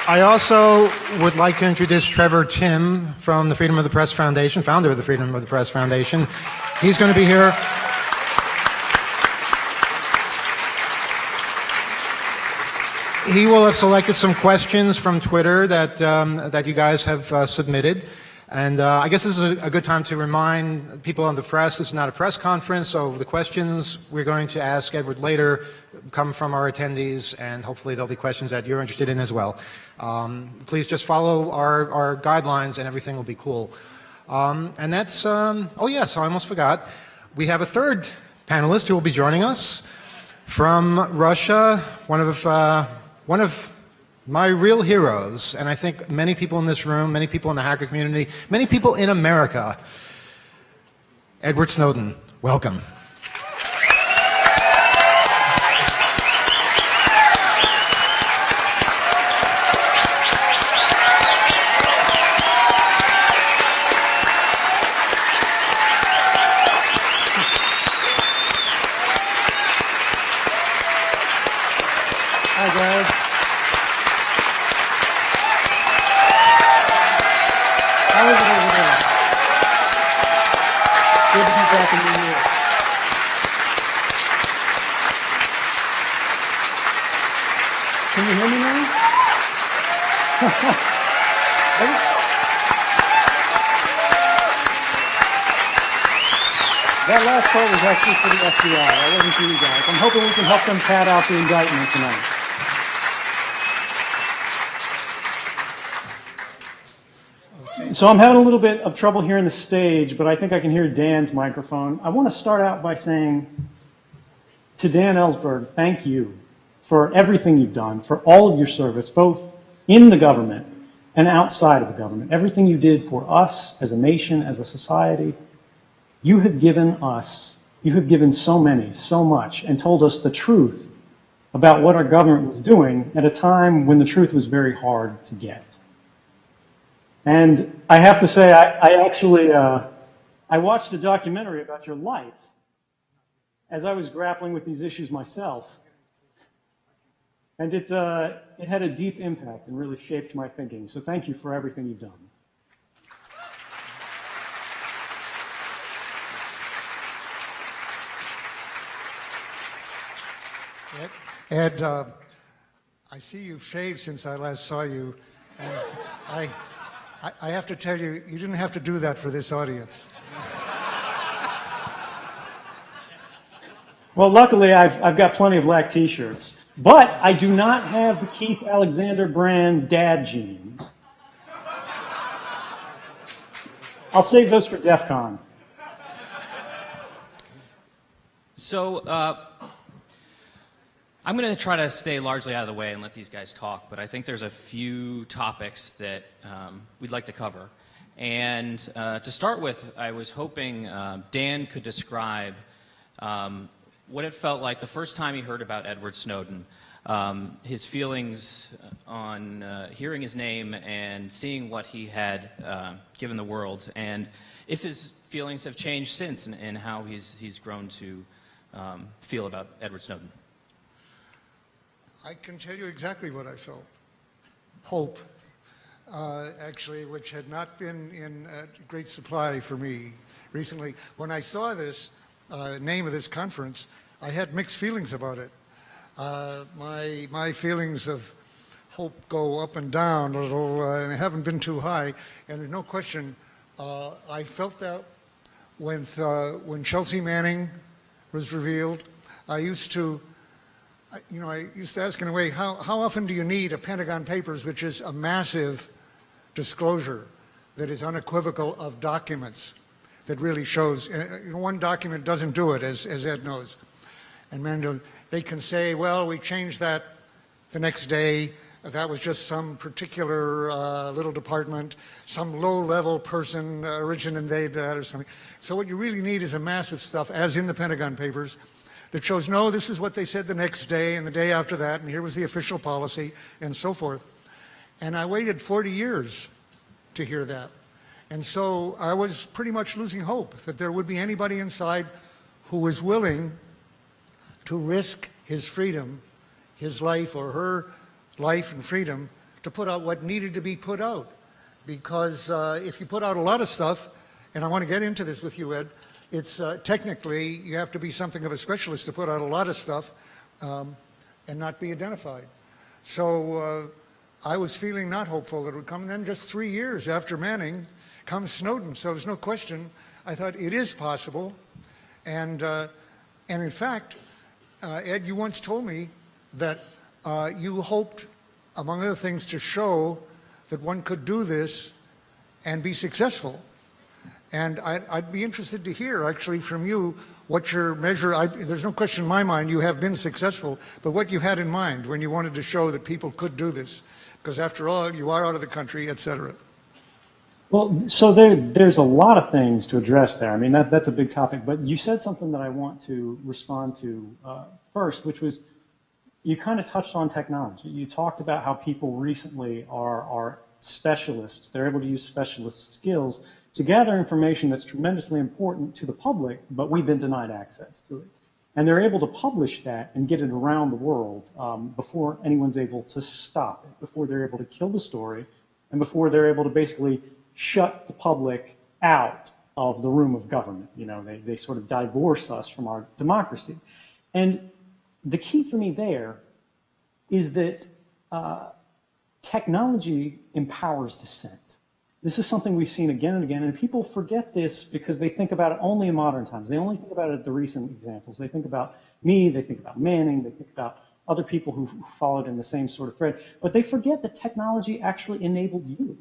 I also would like to introduce Trevor Tim from the Freedom of the Press Foundation, founder of the Freedom of the Press Foundation. He's going to be here. He will have selected some questions from Twitter that you guys have submitted. And I guess this is a good time to remind people on the press, this is not a press conference, so the questions we're going to ask Edward later come from our attendees, and hopefully there'll be questions that you're interested in as well. Please just follow our guidelines and everything will be cool. And that's, oh yes, I almost forgot. We have a third panelist who will be joining us from Russia, one of my real heroes, and I think many people in this room, many people in the hacker community, many people in America. Edward Snowden, welcome. Hi, guys. How is it over there? Good to be back in New York. Can you hear me now? That last part was actually for the FBI. That wasn't for you guys. I'm hoping we can help them pad out the indictment tonight. So I'm having a little bit of trouble hearing the stage, but I think I can hear Dan's microphone. I want to start out by saying to Dan Ellsberg, thank you for everything you've done, for all of your service, both in the government and outside of the government. Everything you did for us as a nation, as a society. You have given so many, so much, and told us the truth about what our government was doing at a time when the truth was very hard to get. And I have to say, I watched a documentary about your life as I was grappling with these issues myself. And it had a deep impact and really shaped my thinking. So thank you for everything you've done. Ed, I see you've shaved since I last saw you. And I have to tell you, you didn't have to do that for this audience. Well, luckily, I've got plenty of black T-shirts. But I do not have the Keith Alexander brand dad jeans. I'll save those for DEF CON. So, I'm going to try to stay largely out of the way and let these guys talk, but I think there's a few topics that we'd like to cover. And to start with, I was hoping Dan could describe what it felt like the first time he heard about Edward Snowden, his feelings on hearing his name and seeing what he had given the world, and if his feelings have changed since and how he's grown to feel about Edward Snowden? I can tell you exactly what I felt. Hope, actually, which had not been in great supply for me recently. When I saw this name of this conference, I had mixed feelings about it. My feelings of hope go up and down a little, and they haven't been too high. And there's no question, I felt that when Chelsea Manning was revealed. I used to ask in a way, how often do you need a Pentagon Papers, which is a massive disclosure that is unequivocal of documents that really shows, one document doesn't do it, as Ed knows. And they can say, well, we changed that the next day. That was just some particular little department, some low-level person originated that or something. So what you really need is a massive stuff, as in the Pentagon Papers, that shows, no, this is what they said the next day and the day after that, and here was the official policy, and so forth. And I waited 40 years to hear that. And so I was pretty much losing hope that there would be anybody inside who was willing to risk his freedom, his life or her life and freedom, to put out what needed to be put out. Because if you put out a lot of stuff, and I want to get into this with you, Ed, it's technically you have to be something of a specialist to put out a lot of stuff and not be identified. So I was feeling not hopeful that it would come. And then just 3 years after Manning comes Snowden. So there's no question. I thought it is possible. And in fact, Ed, you once told me that you hoped, among other things, to show that one could do this and be successful. And I'd be interested to hear, actually, from you what your measure, there's no question in my mind you have been successful, but what you had in mind when you wanted to show that people could do this. Because after all, you are out of the country, et cetera. Well, so there's a lot of things to address there. I mean, that's a big topic, but you said something that I want to respond to first, which was you kind of touched on technology. You talked about how people recently are specialists. They're able to use specialist skills to gather information that's tremendously important to the public, but we've been denied access to it. And they're able to publish that and get it around the world before anyone's able to stop it, before they're able to kill the story, and before they're able to basically shut the public out of the room of government. You know, they sort of divorce us from our democracy. And the key for me there is that technology empowers dissent. This is something we've seen again and again, and people forget this because they think about it only in modern times. They only think about it at the recent examples. They think about me, they think about Manning, they think about other people who followed in the same sort of thread, but they forget that technology actually enabled you.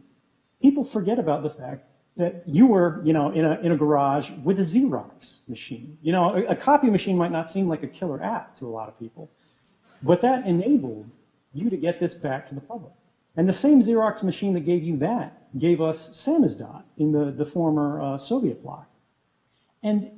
People forget about the fact that you were, in a garage with a Xerox machine. A copy machine might not seem like a killer app to a lot of people, but that enabled you to get this back to the public. And the same Xerox machine that gave you that gave us samizdat in the former Soviet bloc. And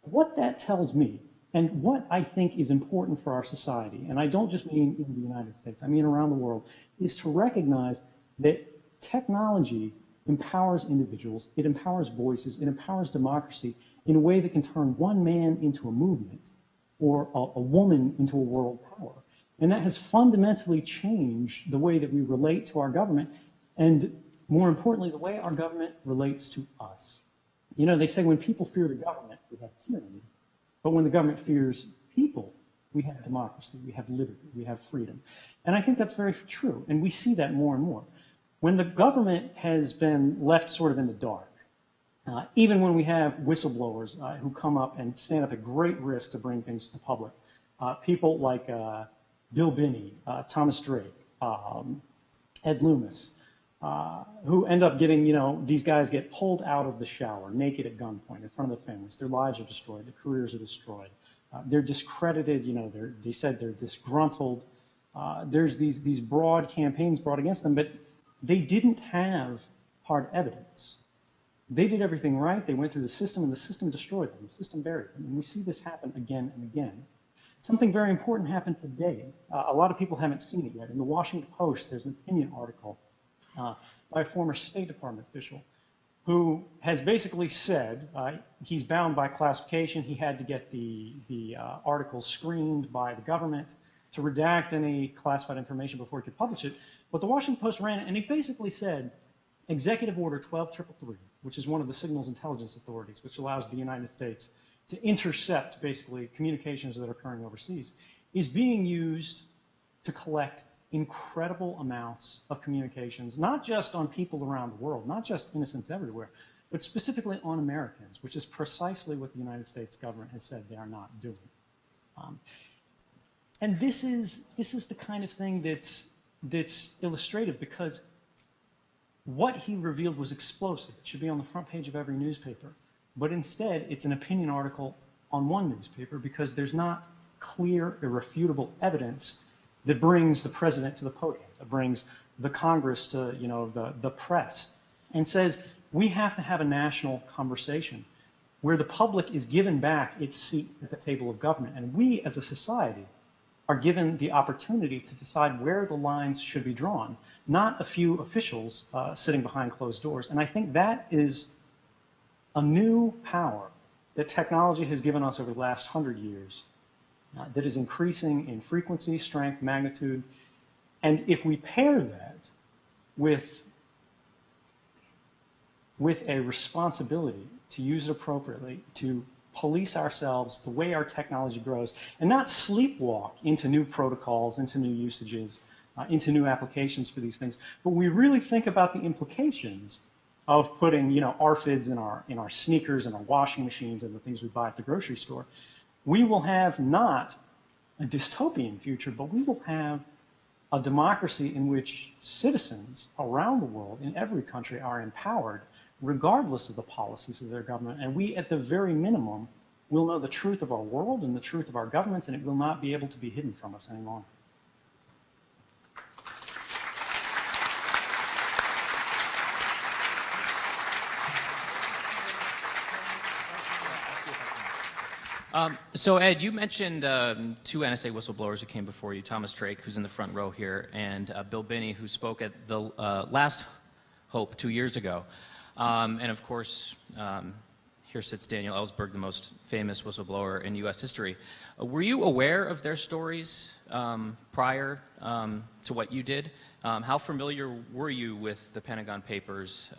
what that tells me, and what I think is important for our society, and I don't just mean in the United States, I mean around the world, is to recognize that technology empowers individuals, it empowers voices, it empowers democracy in a way that can turn one man into a movement or a woman into a world power. And that has fundamentally changed the way that we relate to our government, and more importantly, the way our government relates to us. They say when people fear the government, we have tyranny, but when the government fears people, we have democracy, we have liberty, we have freedom. And I think that's very true, and we see that more and more. When the government has been left sort of in the dark, even when we have whistleblowers who come up and stand up at great risk to bring things to the public, people like Bill Binney, Thomas Drake, Ed Loomis, who end up getting, these guys get pulled out of the shower naked at gunpoint in front of their families. Their lives are destroyed. Their careers are destroyed. They're discredited. They said they're disgruntled. There's these broad campaigns brought against them, but they didn't have hard evidence. They did everything right. They went through the system, and the system destroyed them. The system buried them. And we see this happen again and again. Something very important happened today. A lot of people haven't seen it yet. In the Washington Post, there's an opinion article by a former State Department official who has basically said he's bound by classification. He had to get the article screened by the government to redact any classified information before he could publish it. But the Washington Post ran it, and he basically said, Executive Order 12333, which is one of the Signals Intelligence Authorities, which allows the United States to intercept basically communications that are occurring overseas, is being used to collect incredible amounts of communications, not just on people around the world, not just innocents everywhere, but specifically on Americans, which is precisely what the United States government has said they are not doing. And this is the kind of thing that's illustrative, because what he revealed was explosive. It should be on the front page of every newspaper. But instead, it's an opinion article on one newspaper because there's not clear, irrefutable evidence that brings the president to the podium, that brings the Congress to, the press, and says we have to have a national conversation where the public is given back its seat at the table of government, and we as a society are given the opportunity to decide where the lines should be drawn, not a few officials sitting behind closed doors. And I think that is a new power that technology has given us over the last 100 years that is increasing in frequency, strength, magnitude. And if we pair that with a responsibility to use it appropriately, to police ourselves the way our technology grows, and not sleepwalk into new protocols, into new usages, into new applications for these things, but we really think about the implications of putting, ARFIDs in our sneakers and our washing machines and the things we buy at the grocery store, we will have not a dystopian future, but we will have a democracy in which citizens around the world, in every country, are empowered regardless of the policies of their government. And we, at the very minimum, will know the truth of our world and the truth of our governments, and it will not be able to be hidden from us any longer. So Ed, you mentioned two NSA whistleblowers who came before you, Thomas Drake, who's in the front row here, and Bill Binney, who spoke at the last Hope 2 years ago. And of course, here sits Daniel Ellsberg, the most famous whistleblower in U.S. history. Were you aware of their stories prior to what you did? How familiar were you with the Pentagon Papers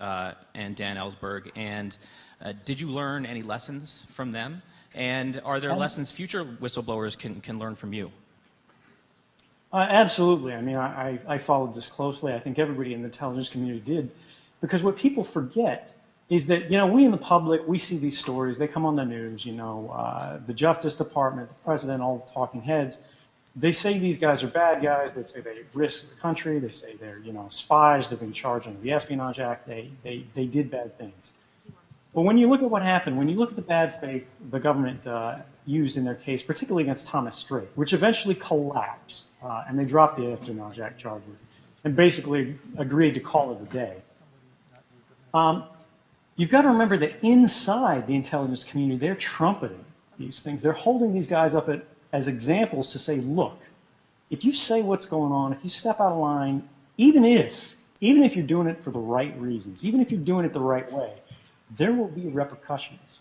and Dan Ellsberg? And did you learn any lessons from them? And are there lessons future whistleblowers can learn from you? Absolutely. I mean, I followed this closely. I think everybody in the intelligence community did. Because what people forget is that, we in the public, we see these stories. They come on the news, the Justice Department, the president, all the talking heads. They say these guys are bad guys. They say they risk the country. They say they're, spies. They've been charged under the Espionage Act. They did bad things. But when you look at what happened, when you look at the bad faith the government used in their case, particularly against Thomas Drake, which eventually collapsed, and they dropped the Espionage Act charges and basically agreed to call it a day. You've got to remember that inside the intelligence community, they're trumpeting these things. They're holding these guys up as examples to say, look, if you say what's going on, if you step out of line, even if you're doing it for the right reasons, even if you're doing it the right way, there will be repercussions.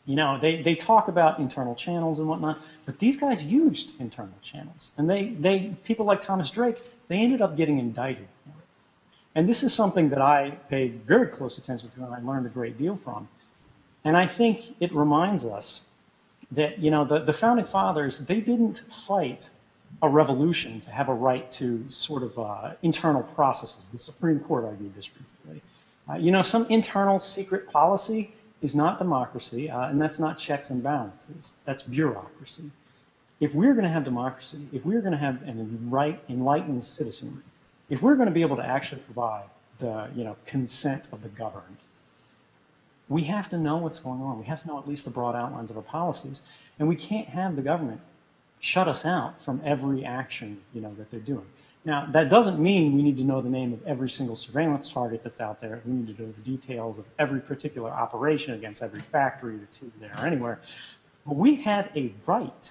They talk about internal channels and whatnot, but these guys used internal channels. And people like Thomas Drake, they ended up getting indicted. And this is something that I paid very close attention to and I learned a great deal from. And I think it reminds us that, the Founding Fathers, they didn't fight a revolution to have a right to sort of internal processes. The Supreme Court argued this recently. Some internal secret policy is not democracy, and that's not checks and balances. That's bureaucracy. If we're going to have democracy, if we're going to have an enlightened citizenry, if we're going to be able to actually provide the consent of the governed, we have to know what's going on. We have to know at least the broad outlines of our policies, and we can't have the government shut us out from every action that they're doing. Now, that doesn't mean we need to know the name of every single surveillance target that's out there. We need to know the details of every particular operation against every factory that's here, there, or anywhere. But we have a right,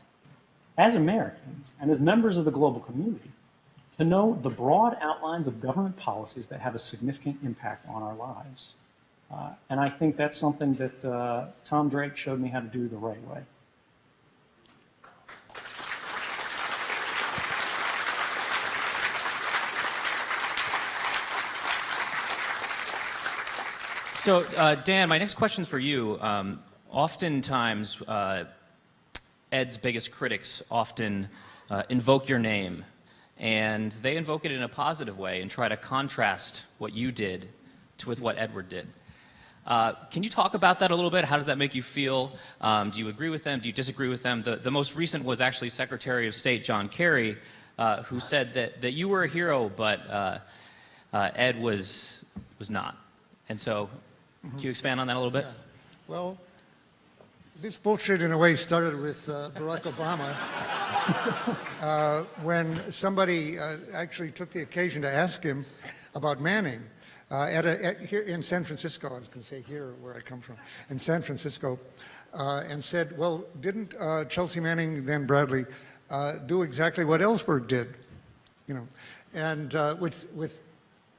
as Americans and as members of the global community, to know the broad outlines of government policies that have a significant impact on our lives. And I think that's something that Tom Drake showed me how to do the right way. So, Dan, my next question is for you. Oftentimes, Ed's biggest critics often invoke your name, and they invoke it in a positive way and try to contrast what you did with what Edward did. Can you talk about that a little bit? How does that make you feel? Do you agree with them? Do you disagree with them? The most recent was actually Secretary of State John Kerry, who said that you were a hero, but Ed was not. And so, can you expand on that a little bit? Yeah. Well, this bullshit in a way started with Barack Obama when somebody actually took the occasion to ask him about Manning here in San Francisco. I was going to say here where I come from, in San Francisco, and said, well, didn't Chelsea Manning, then Bradley, do exactly what Ellsberg did? You know, and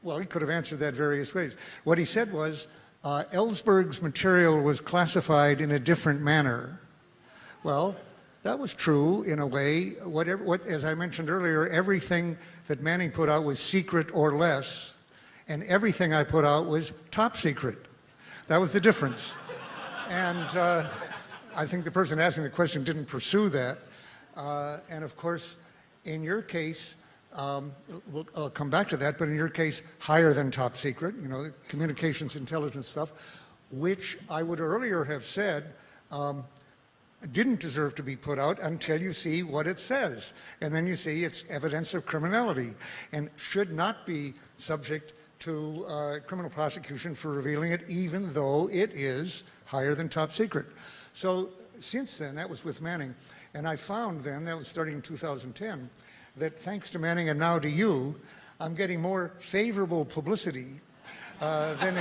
well, he could have answered that various ways. What he said was, Ellsberg's material was classified in a different manner. Well, that was true in a way. As I mentioned earlier, everything that Manning put out was secret or less, and everything I put out was top secret. That was the difference. And I think the person asking the question didn't pursue that. And of course, in your case, I'll come back to that, but in your case, higher than top secret, you know, the communications intelligence stuff, which I would earlier have said didn't deserve to be put out until you see what it says. And then you see it's evidence of criminality and should not be subject to criminal prosecution for revealing it, even though it is higher than top secret. So since then, that was with Manning, and I found then, that was starting in 2010, that thanks to Manning and now to you, I'm getting more favorable publicity than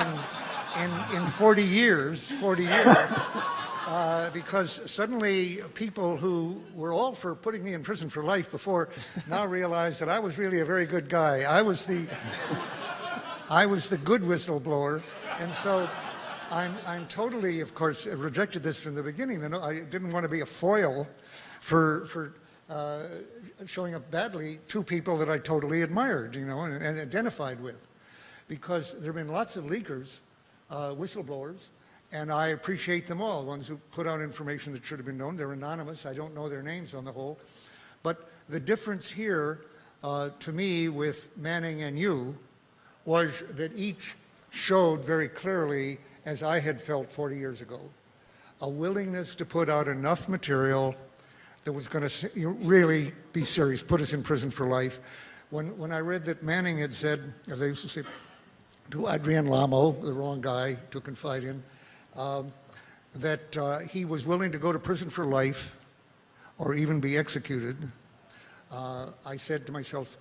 in 40 years, because suddenly people who were all for putting me in prison for life before now realize that I was really a very good guy. I was the good whistleblower, and so I'm totally, of course, rejected this from the beginning. I didn't want to be a foil for showing up badly to people that I totally admired, you know, and identified with. Because there have been lots of leakers, whistleblowers, and I appreciate them all, ones who put out information that should have been known. They're anonymous. I don't know their names on the whole. But the difference here, to me, with Manning and you, was that each showed very clearly, as I had felt 40 years ago, a willingness to put out enough material that was going to really be serious, put us in prison for life. When I read that Manning had said, as I used to say, to Adrian Lamo, the wrong guy to confide in, that he was willing to go to prison for life or even be executed, I said to myself,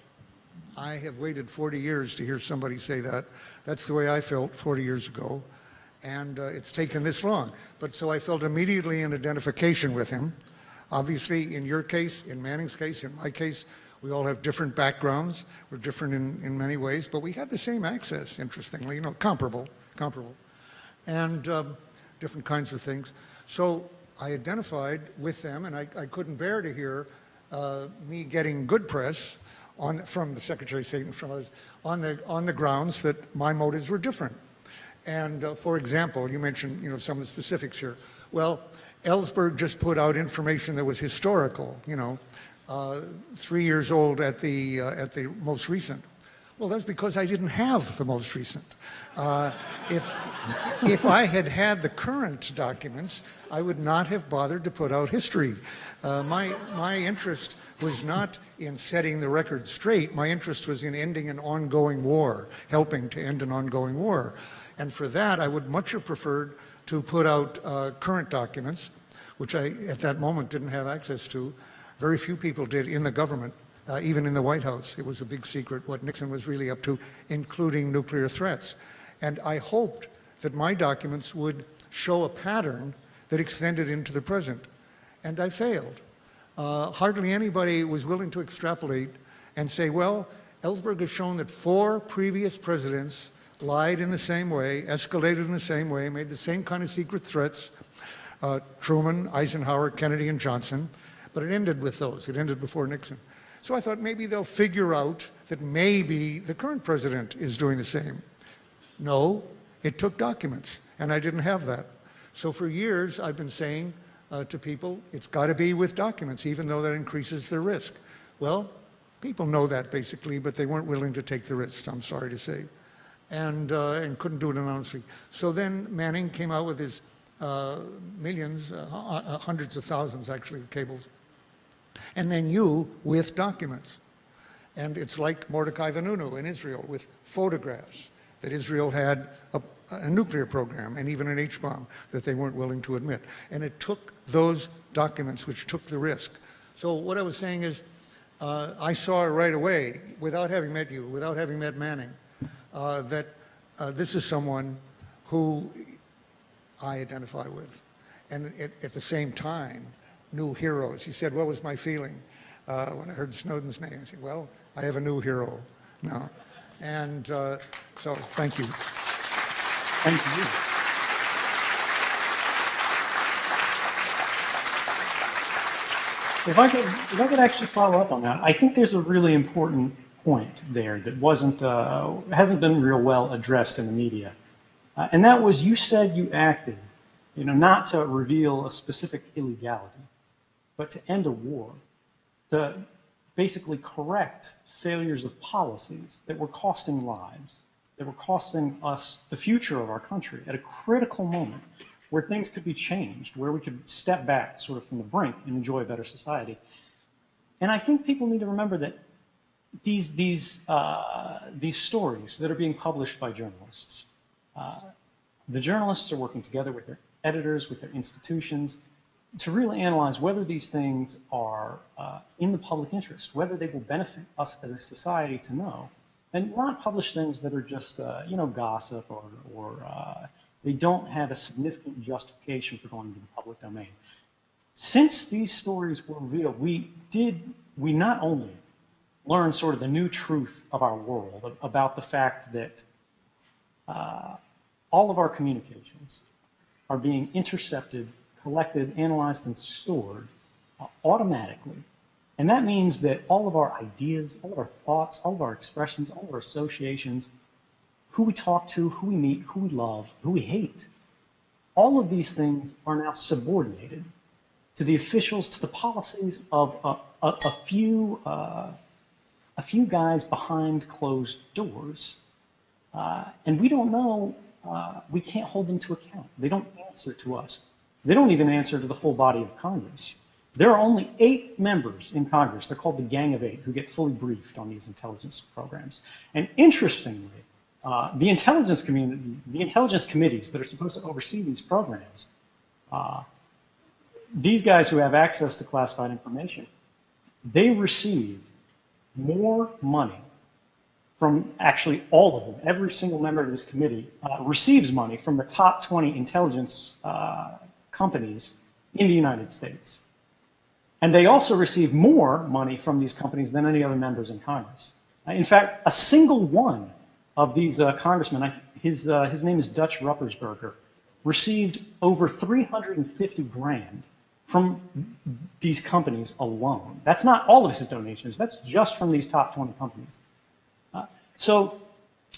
I have waited 40 years to hear somebody say that. That's the way I felt 40 years ago, and it's taken this long. But so I felt immediately an identification with him. Obviously, in your case, in Manning's case, in my case, we all have different backgrounds. We're different in many ways, but we had the same access, interestingly, you know, comparable, and different kinds of things. So I identified with them, and I couldn't bear to hear me getting good press from the Secretary of State and from others on the grounds that my motives were different. And for example, you mentioned, you know, some of the specifics here. Well, Ellsberg just put out information that was historical, you know, 3 years old at the most recent. Well, that's because I didn't have the most recent. If I had had the current documents, I would not have bothered to put out history. My interest was not in setting the record straight. My interest was in ending an ongoing war, helping to end an ongoing war. And for that, I would much have preferred to put out current documents, which I, at that moment, didn't have access to. Very few people did in the government, even in the White House. It was a big secret what Nixon was really up to, including nuclear threats. And I hoped that my documents would show a pattern that extended into the present. And I failed. Hardly anybody was willing to extrapolate and say, well, Ellsberg has shown that 4 previous presidents lied in the same way, escalated in the same way, made the same kind of secret threats, Truman, Eisenhower, Kennedy, and Johnson, but it ended with those. It ended before Nixon. So I thought maybe they'll figure out that maybe the current president is doing the same. No, it took documents, and I didn't have that. So for years, I've been saying to people, it's got to be with documents, even though that increases their risk. Well, people know that basically, but they weren't willing to take the risk, I'm sorry to say, and couldn't do it anonymously. So then Manning came out with his millions, hundreds of thousands actually, of cables, and then you with documents. And it's like Mordecai Vanunu in Israel with photographs that Israel had a nuclear program and even an H-bomb that they weren't willing to admit. And it took those documents which took the risk. So what I was saying is, I saw it right away, without having met you, without having met Manning, that this is someone who I identify with. And at the same time, new heroes. He said, what was my feeling when I heard Snowden's name? I said, well, I have a new hero now. And so thank you. Thank you. If I could actually follow up on that, I think there's a really important point there that hasn't been real well addressed in the media, and that was you said you acted, not to reveal a specific illegality, but to end a war, to basically correct failures of policies that were costing lives, that were costing us the future of our country at a critical moment where things could be changed, where we could step back sort of from the brink and enjoy a better society. And I think people need to remember that these stories that are being published by journalists, the journalists are working together with their editors, with their institutions, to really analyze whether these things are in the public interest, whether they will benefit us as a society to know, and not publish things that are just gossip or they don't have a significant justification for going into the public domain. Since these stories were revealed, we not only learned sort of the new truth of our world about the fact that all of our communications are being intercepted, collected, analyzed, and stored automatically. And that means that all of our ideas, all of our thoughts, all of our expressions, all of our associations, who we talk to, who we meet, who we love, who we hate, all of these things are now subordinated to the officials, to the policies of a few guys behind closed doors. And we don't know, we can't hold them to account. They don't answer to us. They don't even answer to the full body of Congress. There are only 8 members in Congress, they're called the Gang of 8, who get fully briefed on these intelligence programs. And interestingly, the intelligence community, the intelligence committees that are supposed to oversee these programs, these guys who have access to classified information, they receive more money from actually all of them. Every single member of this committee receives money from the top 20 intelligence companies in the United States. And they also receive more money from these companies than any other members in Congress. In fact, a single one of these congressmen, his name is Dutch Ruppersberger, received over 350 grand from these companies alone. That's not all of his donations, that's just from these top 20 companies. So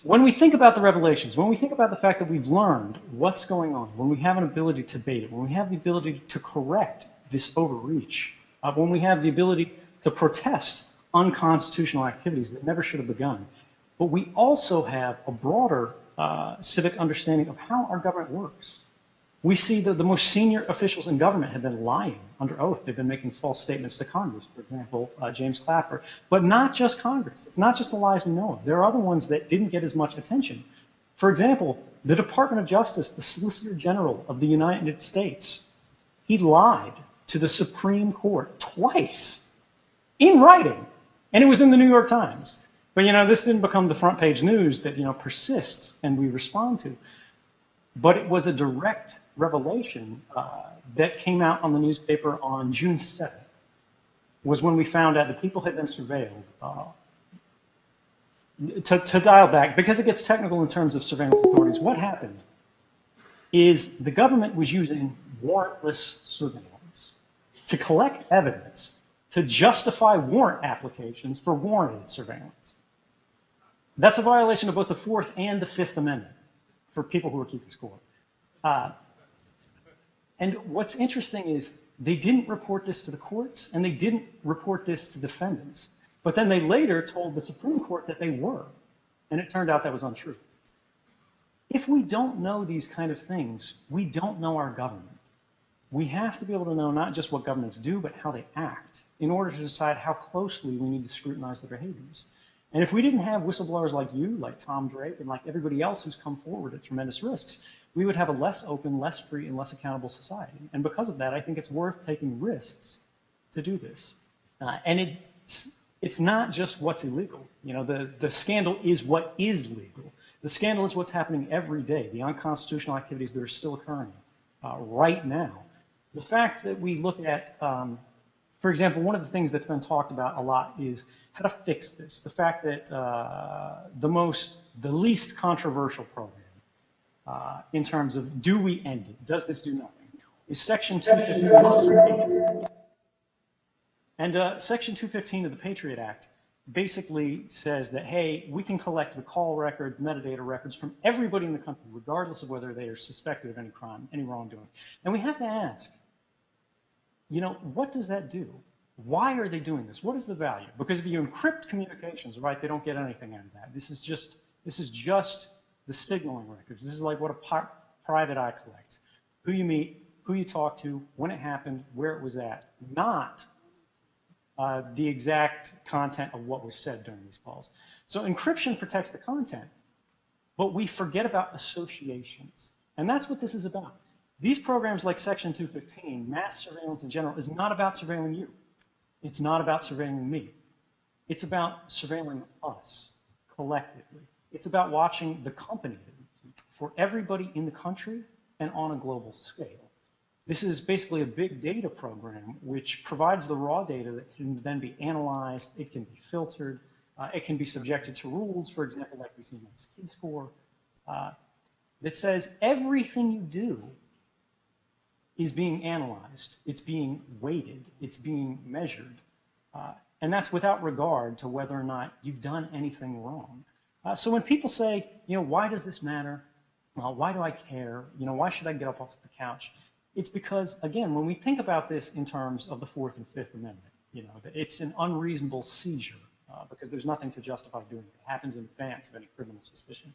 when we think about the revelations, when we think about the fact that we've learned what's going on, when we have an ability to debate it, when we have the ability to correct this overreach, when we have the ability to protest unconstitutional activities that never should have begun, but we also have a broader civic understanding of how our government works. We see that the most senior officials in government have been lying under oath. They've been making false statements to Congress, for example, James Clapper. But not just Congress. It's not just the lies we know of. There are other ones that didn't get as much attention. For example, the Department of Justice, the Solicitor General of the United States, he lied to the Supreme Court twice in writing, and it was in the New York Times. But this didn't become the front page news that persists and we respond to. But it was a direct revelation that came out on the newspaper on June 7th, was when we found out that people had been surveilled to dial back, because it gets technical in terms of surveillance authorities, what happened is the government was using warrantless surveillance to collect evidence to justify warrant applications for warranted surveillance. That's a violation of both the Fourth and the Fifth Amendment for people who are keeping score. And what's interesting is they didn't report this to the courts, and they didn't report this to defendants. But then they later told the Supreme Court that they were, and it turned out that was untrue. If we don't know these kind of things, we don't know our government. We have to be able to know not just what governments do, but how they act in order to decide how closely we need to scrutinize their behaviors. And if we didn't have whistleblowers like you, like Tom Drake, and like everybody else who's come forward at tremendous risks, we would have a less open, less free, and less accountable society. And because of that, I think it's worth taking risks to do this. And it's not just what's illegal. You know, the scandal is what is legal. The scandal is what's happening every day, the unconstitutional activities that are still occurring right now. The fact that we look at, for example, one of the things that's been talked about a lot is how to fix this. The fact that the least controversial program in terms of do we end it, does this do nothing, is Section 215. And Section 215 of the Patriot Act basically says that, hey, we can collect the call records, metadata records from everybody in the country, regardless of whether they are suspected of any crime, any wrongdoing. And we have to ask, you know, what does that do? Why are they doing this? What is the value? Because if you encrypt communications, right, they don't get anything out of that. This is just the signaling records. This is like what a private eye collects. Who you meet, who you talk to, when it happened, where it was at, not the exact content of what was said during these calls. So encryption protects the content, but we forget about associations. And that's what this is about. These programs like Section 215, mass surveillance in general, is not about surveilling you. It's not about surveilling me. It's about surveilling us collectively. It's about watching the company that we keep for everybody in the country and on a global scale. This is basically a big data program which provides the raw data that can then be analyzed, it can be filtered, it can be subjected to rules, for example, like we see in this T-score, that says everything you do is being analyzed, it's being weighted, it's being measured, and that's without regard to whether or not you've done anything wrong. So when people say, you know, why does this matter? Why do I care? You know, why should I get up off the couch? It's because, again, when we think about this in terms of the Fourth and Fifth Amendment, you know, it's an unreasonable seizure because there's nothing to justify doing it. It happens in advance of any criminal suspicion.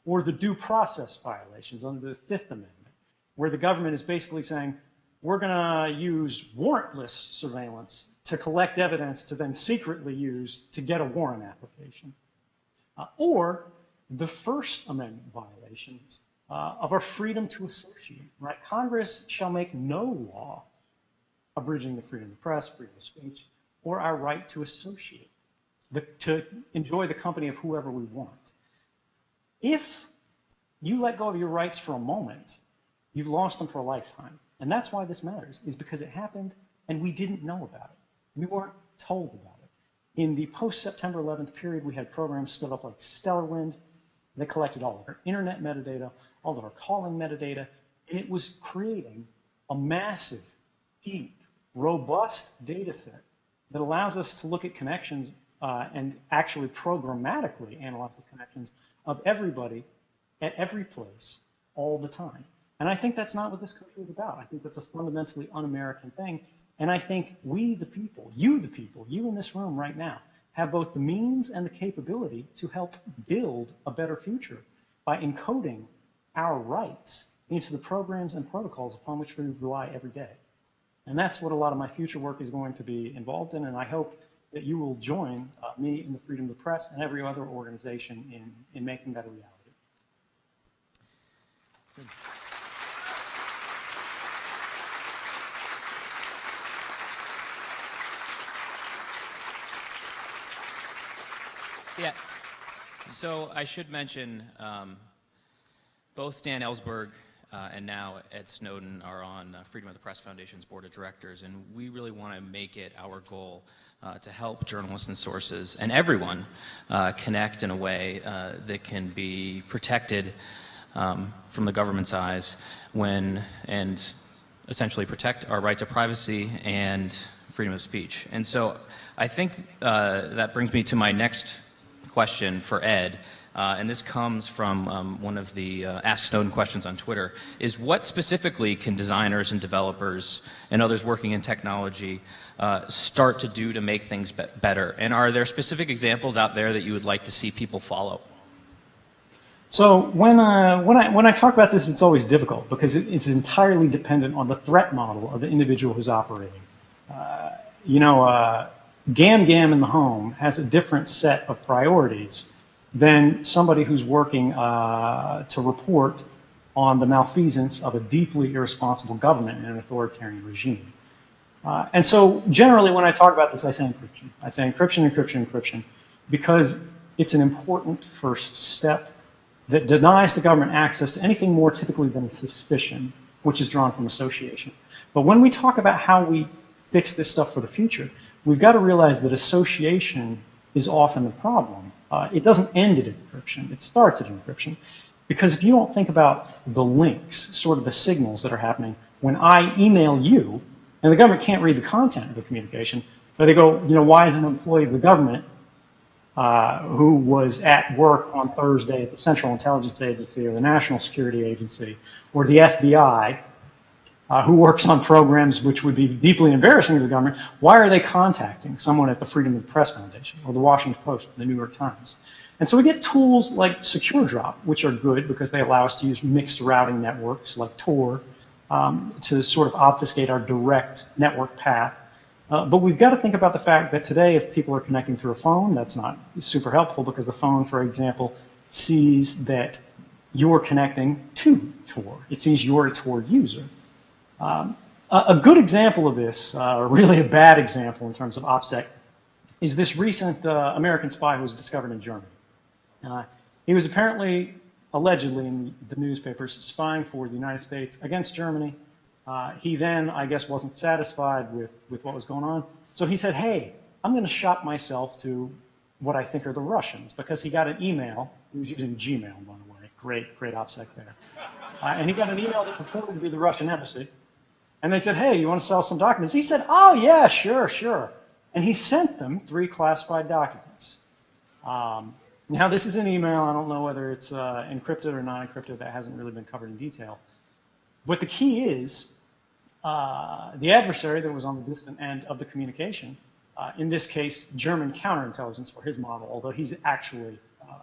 Or the due process violations under the Fifth Amendment, where the government is basically saying, we're going to use warrantless surveillance to collect evidence to then secretly use to get a warrant application. Or the First Amendment violations of our freedom to associate, right? Congress shall make no law abridging the freedom of the press, freedom of speech, or our right to associate, to enjoy the company of whoever we want. If you let go of your rights for a moment, you've lost them for a lifetime. And that's why this matters, is because it happened and we didn't know about it. We weren't told about it. In the post-September 11th period, we had programs stood up like Stellarwind that collected all of our internet metadata, all of our calling metadata, and it was creating a massive, deep, robust data set that allows us to look at connections and actually programmatically analyze the connections of everybody at every place all the time. And I think that's not what this country is about. I think that's a fundamentally un-American thing. And I think we, the people, you in this room right now, have both the means and the capability to help build a better future by encoding our rights into the programs and protocols upon which we rely every day. And that's what a lot of my future work is going to be involved in, and I hope that you will join me in the Freedom of the Press and every other organization in making that a reality. Good. Yeah. So I should mention both Dan Ellsberg and now Ed Snowden are on Freedom of the Press Foundation's board of directors, and we really want to make it our goal to help journalists and sources and everyone connect in a way that can be protected from the government's eyes and essentially protect our right to privacy and freedom of speech. And so I think that brings me to my next question for Ed, and this comes from one of the Ask Snowden questions on Twitter, is what specifically can designers and developers and others working in technology start to do to make things better? And are there specific examples out there that you would like to see people follow? So when I talk about this, it's always difficult because it's entirely dependent on the threat model of the individual who's operating. Gam in the home has a different set of priorities than somebody who's working to report on the malfeasance of a deeply irresponsible government and an authoritarian regime. And so generally when I talk about this, I say encryption. I say encryption, encryption, encryption, because it's an important first step that denies the government access to anything more typically than suspicion, which is drawn from association. But when we talk about how we fix this stuff for the future, we've got to realize that association is often the problem. It doesn't end at encryption, it starts at encryption. Because if you don't think about the links, sort of the signals that are happening, when I email you, and the government can't read the content of the communication, but they go, why is an employee of the government who was at work on Thursday at the Central Intelligence Agency or the National Security Agency or the FBI, who works on programs which would be deeply embarrassing to the government, why are they contacting someone at the Freedom of the Press Foundation or the Washington Post or the New York Times? And so we get tools like SecureDrop, which are good because they allow us to use mixed routing networks like Tor to sort of obfuscate our direct network path. But we've got to think about the fact that today, if people are connecting through a phone, that's not super helpful because the phone, for example, sees that you're connecting to Tor. It sees you're a Tor user. A good example of this, or really a bad example in terms of OPSEC, is this recent American spy who was discovered in Germany. He was apparently, allegedly in the newspapers, spying for the United States against Germany. He then, I guess, wasn't satisfied with what was going on. So he said, hey, I'm going to shop myself to what I think are the Russians, because he got an email. He was using Gmail, by the way. Great OPSEC there. And he got an email that purported to be the Russian embassy. And they said, hey, you want to sell some documents? He said, oh, yeah, sure. And he sent them 3 classified documents. Now, this is an email. I don't know whether it's encrypted or not encrypted. That hasn't really been covered in detail. But the key is the adversary that was on the distant end of the communication, in this case, German counterintelligence for his model, although he's actually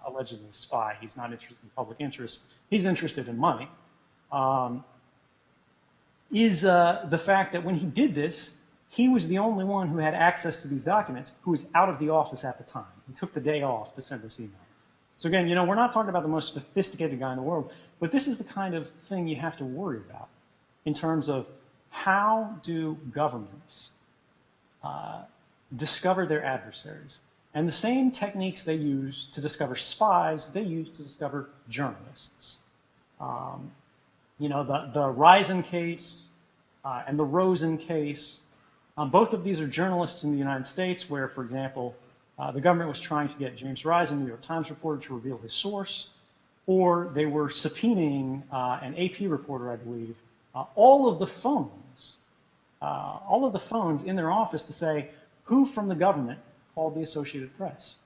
allegedly a spy. He's not interested in public interest. He's interested in money. Is the fact that when he did this, he was the only one who had access to these documents who was out of the office at the time. He took the day off to send this email. So again, we're not talking about the most sophisticated guy in the world, but this is the kind of thing you have to worry about in terms of how do governments discover their adversaries. And the same techniques they use to discover spies, they use to discover journalists. The Risen case and the Rosen case, both of these are journalists in the United States where, for example, the government was trying to get James Risen, New York Times reporter, to reveal his source, or they were subpoenaing an AP reporter, I believe, all of the phones in their office to say who from the government called the Associated Press.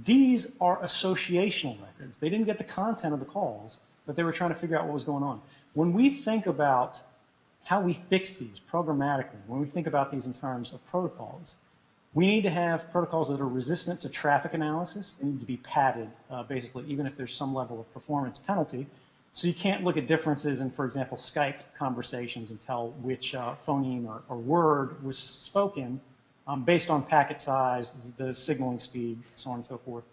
These are associational records. They didn't get the content of the calls, but they were trying to figure out what was going on. When we think about how we fix these programmatically, when we think about these in terms of protocols, we need to have protocols that are resistant to traffic analysis. They need to be padded, basically, even if there's some level of performance penalty. So you can't look at differences in, for example, Skype conversations and tell which phoneme or word was spoken based on packet size, the signaling speed, so on and so forth.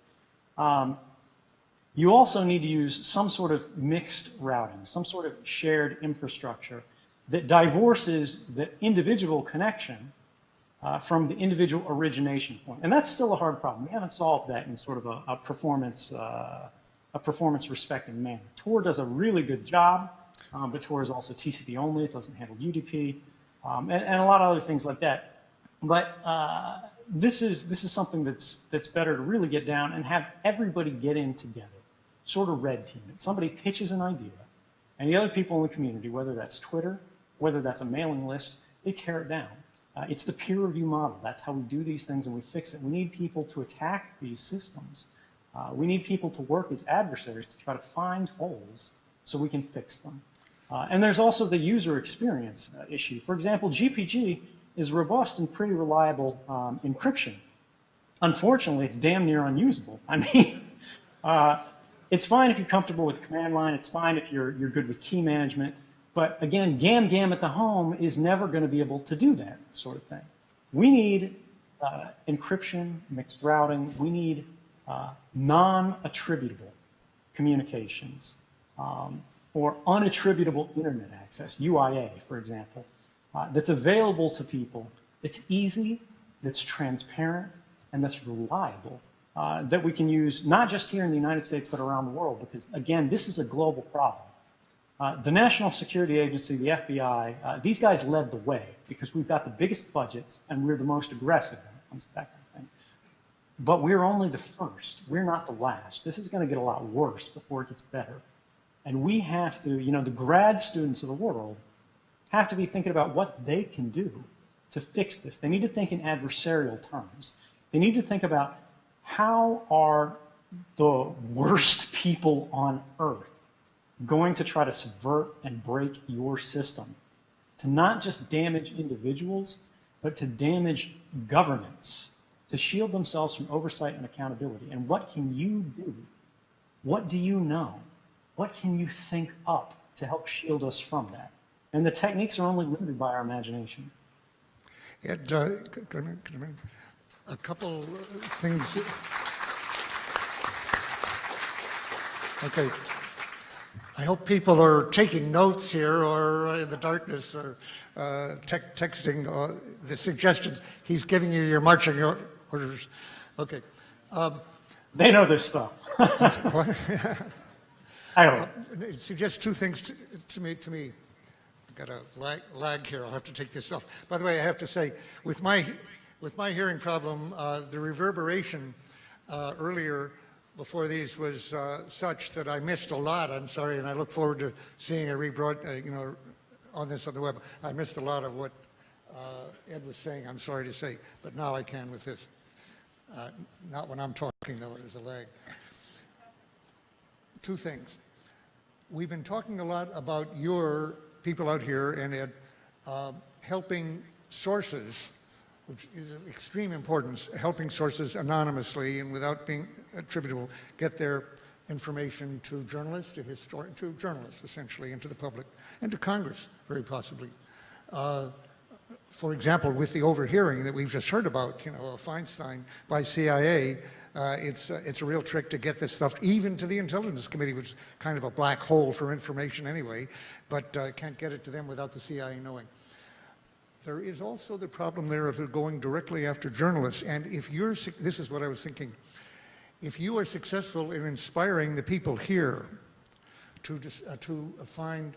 You also need to use some sort of mixed routing, some sort of shared infrastructure that divorces the individual connection from the individual origination point. And that's still a hard problem. We haven't solved that in sort of a performance respecting manner. Tor does a really good job, but Tor is also TCP only. It doesn't handle UDP, and a lot of other things like that. But this is something that's better to really get down and have everybody get in together, sort of red team it. Somebody pitches an idea, and the other people in the community, whether that's Twitter, whether that's a mailing list, they tear it down. It's the peer review model. That's how we do these things and we fix it. We need people to attack these systems. We need people to work as adversaries to try to find holes so we can fix them. And there's also the user experience issue. For example, GPG is robust and pretty reliable encryption. Unfortunately, it's damn near unusable. I mean, it's fine if you're comfortable with command line. It's fine if you're good with key management. But again, gam at the home is never going to be able to do that sort of thing. We need encryption, mixed routing. We need non-attributable communications or unattributable internet access, UIA, for example, that's available to people, that's easy, that's transparent, and that's reliable, that we can use not just here in the United States, but around the world, because again, this is a global problem. The National Security Agency, the FBI, these guys led the way because we've got the biggest budgets and we're the most aggressive when it comes to that kind of thing. But we're only the first. We're not the last. This is going to get a lot worse before it gets better. And we have to, the grad students of the world have to be thinking about what they can do to fix this. They need to think in adversarial terms. They need to think about how are the worst people on earth going to try to subvert and break your system to not just damage individuals, but to damage governments, to shield themselves from oversight and accountability. And what can you do? What do you know? What can you think up to help shield us from that? And the techniques are only limited by our imagination. Ed, a couple things. Okay. I hope people are taking notes here or in the darkness or texting the suggestions. He's giving you your marching orders. Okay. They know this stuff. I don't know. It suggests two things to me. I've got a lag here. I'll have to take this off. By the way, I have to say, with my hearing problem, the reverberation earlier before these was such that I missed a lot. I'm sorry, and I look forward to seeing a rebroad, on this on the web. I missed a lot of what Ed was saying. I'm sorry to say, but now I can with this. Not when I'm talking, though. There's a lag. Two things. We've been talking a lot about your people out here and Ed helping sources, which is of extreme importance, helping sources anonymously and without being attributable, get their information to journalists, to journalists essentially, and to the public, and to Congress, very possibly. For example, with the overhearing that we've just heard about, Feinstein by CIA, it's a real trick to get this stuff even to the Intelligence Committee, which is kind of a black hole for information anyway, but can't get it to them without the CIA knowing. There is also the problem there of going directly after journalists. And if this is what I was thinking, if you are successful in inspiring the people here to find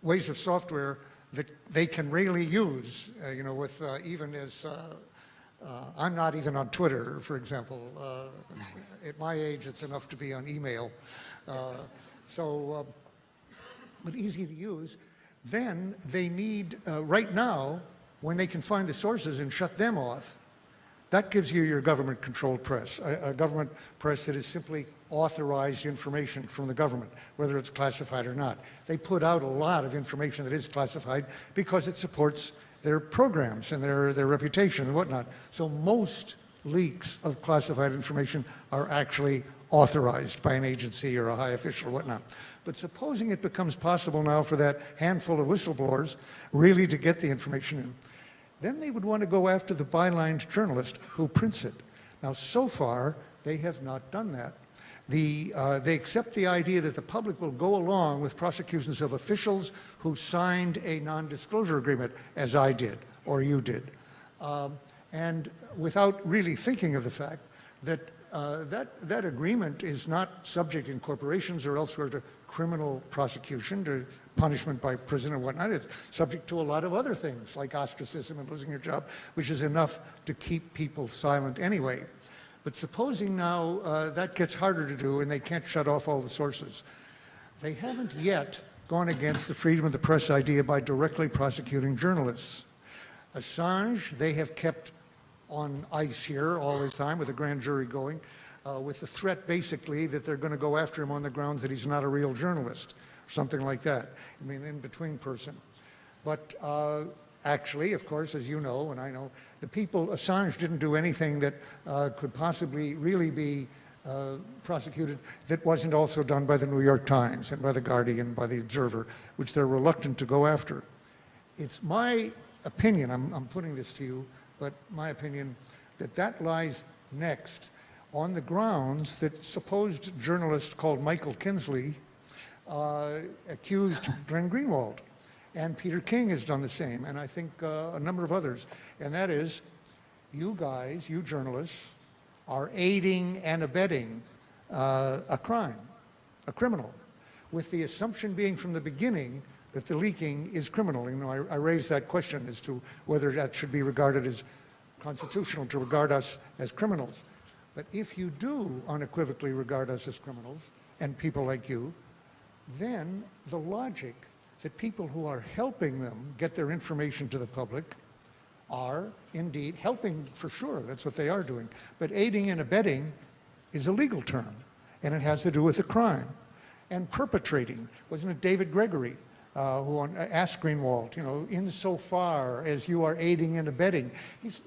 ways of software that they can really use, with even as, I'm not even on Twitter, for example. At my age, it's enough to be on email. But easy to use. Then they need, right now, when they can find the sources and shut them off, that gives you your government-controlled press, a government press that is simply authorized information from the government, whether it's classified or not. They put out a lot of information that is classified because it supports their programs and their reputation and whatnot. So most leaks of classified information are actually authorized by an agency or a high official or whatnot. But supposing it becomes possible now for that handful of whistleblowers really to get the information in, then they would want to go after the bylined journalist who prints it. Now, so far, they have not done that. They accept the idea that the public will go along with prosecutions of officials who signed a non-disclosure agreement, as I did, or you did, and without really thinking of the fact that that agreement is not subject in corporations or elsewhere to criminal prosecution, to punishment by prison and whatnot. It's subject to a lot of other things like ostracism and losing your job, which is enough to keep people silent anyway. But supposing now that gets harder to do and they can't shut off all the sources. They haven't yet gone against the freedom of the press idea by directly prosecuting journalists. Assange, they have kept on ice here all this time with the grand jury going, with the threat basically that they're going to go after him on the grounds that he's not a real journalist, something like that. I mean, in-between person. But actually, of course, as you know and I know, the people, Assange didn't do anything that could possibly really be prosecuted that wasn't also done by the New York Times and by the Guardian and by the Observer, which they're reluctant to go after. It's my opinion, I'm putting this to you, but my opinion that that lies next on the grounds that supposed journalist called Michael Kinsley accused Glenn Greenwald. And Peter King has done the same, and I think a number of others. And that is, you guys, you journalists, are aiding and abetting a crime, a criminal, with the assumption being from the beginning that the leaking is criminal. You know, I raised that question as to whether that should be regarded as constitutional to regard us as criminals. But if you do unequivocally regard us as criminals, and people like you, then the logic that people who are helping them get their information to the public are indeed helping, for sure, that's what they are doing. But aiding and abetting is a legal term, and it has to do with a crime. And perpetrating, wasn't it David Gregory who asked Greenwald, you know, insofar as you are aiding and abetting, he's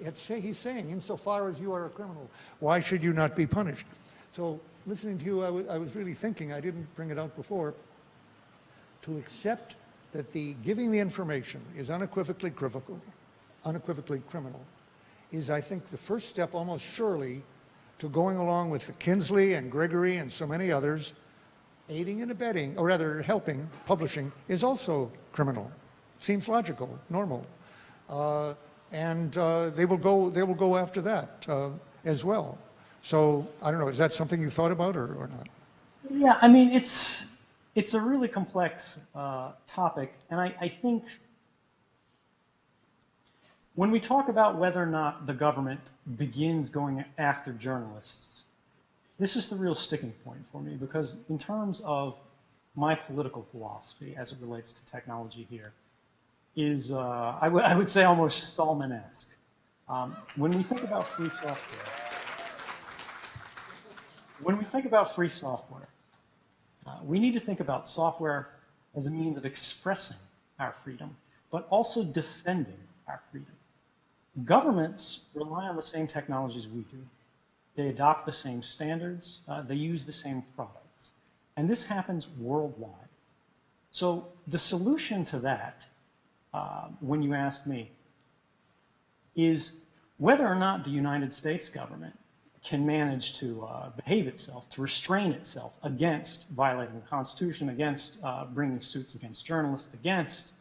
saying, insofar as you are a criminal, why should you not be punished? So listening to you, I was really thinking, I didn't bring it out before, to accept that the giving the information is unequivocally criminal, is, I think, the first step almost surely to going along with the Kinsley and Gregory and so many others. Aiding and abetting, or rather helping, publishing, is also criminal. Seems logical, normal. And they will go after that as well. So, I don't know, is that something you thought about or not? Yeah, I mean, it's a really complex topic, and I think when we talk about whether or not the government begins going after journalists, this is the real sticking point for me, because in terms of my political philosophy as it relates to technology here, is I would say almost Stallman-esque. When we think about free software, we need to think about software as a means of expressing our freedom, but also defending our freedom. Governments rely on the same technologies we do. They adopt the same standards. They use the same products. And this happens worldwide. So the solution to that, when you ask me, is whether or not the United States government can manage to behave itself, to restrain itself against violating the Constitution, against bringing suits against journalists, against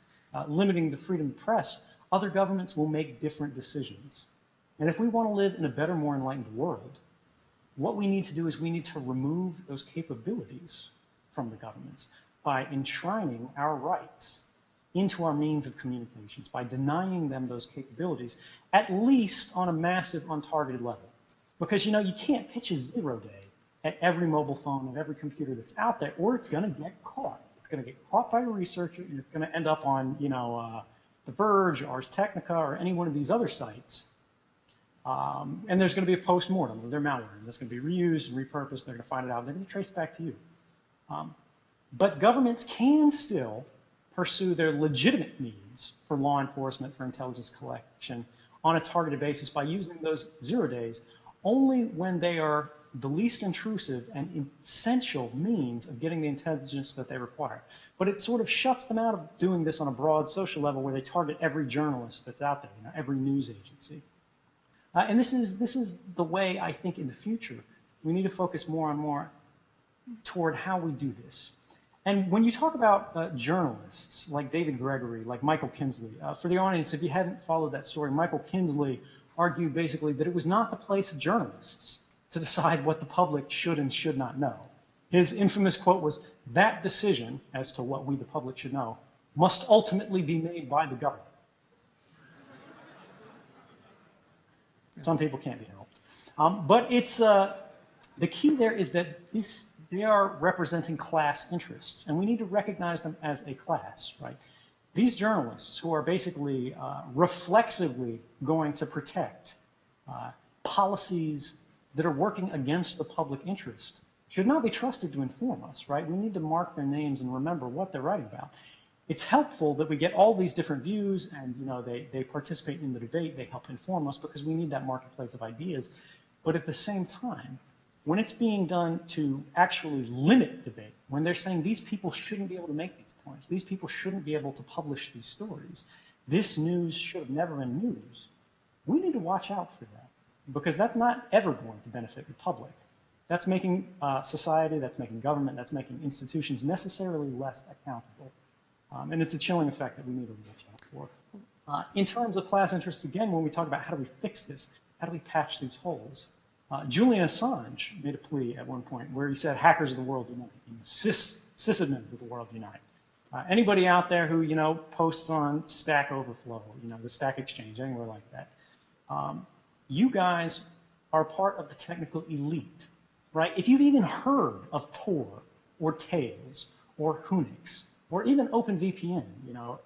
limiting the freedom of the press. Other governments will make different decisions. And if we want to live in a better, more enlightened world, what we need to do is we need to remove those capabilities from the governments by enshrining our rights into our means of communications, by denying them those capabilities, at least on a massive, untargeted level. Because, you know, you can't pitch a 0 day at every mobile phone and every computer that's out there, or it's going to get caught. It's going to get caught by a researcher, and it's going to end up on, you know, The Verge, Ars Technica, or any one of these other sites. And there's going to be a post-mortem of their malware, and that's going to be reused and repurposed. They're going to find it out. They're going to trace it back to you. But governments can still pursue their legitimate needs for law enforcement, for intelligence collection, on a targeted basis by using those 0 days only when they are the least intrusive and essential means of getting the intelligence that they require. But it sort of shuts them out of doing this on a broad social level where they target every journalist that's out there, you know, every news agency. And this is the way I think in the future we need to focus more and more toward how we do this. And when you talk about journalists like David Gregory, like Michael Kinsley, for the audience, if you hadn't followed that story, Michael Kinsley argued basically that it was not the place of journalists to decide what the public should and should not know. His infamous quote was, "That decision as to what we, the public, should know must ultimately be made by the government." Some people can't be helped. But it's, the key there is that they are representing class interests, and we need to recognize them as a class, right? These journalists who are basically reflexively going to protect policies that are working against the public interest should not be trusted to inform us, right? We need to mark their names and remember what they're writing about. It's helpful that we get all these different views and, you know, they participate in the debate, they help inform us because we need that marketplace of ideas. But at the same time, when it's being done to actually limit debate, when they're saying these people shouldn't be able to make these points, these people shouldn't be able to publish these stories, this news should have never been news, we need to watch out for that because that's not ever going to benefit the public. That's making society, that's making government, that's making institutions necessarily less accountable. And it's a chilling effect that we need to watch out for. In terms of class interests, again, when we talk about how do we fix this, how do we patch these holes, Julian Assange made a plea at one point where he said, "Hackers of the world unite, sysadmins of the world unite." Anybody out there who, you know, posts on Stack Overflow, you know, the Stack Exchange, anywhere like that, you guys are part of the technical elite, right? If you've even heard of Tor or Tails or Unix or even OpenVPN, you know,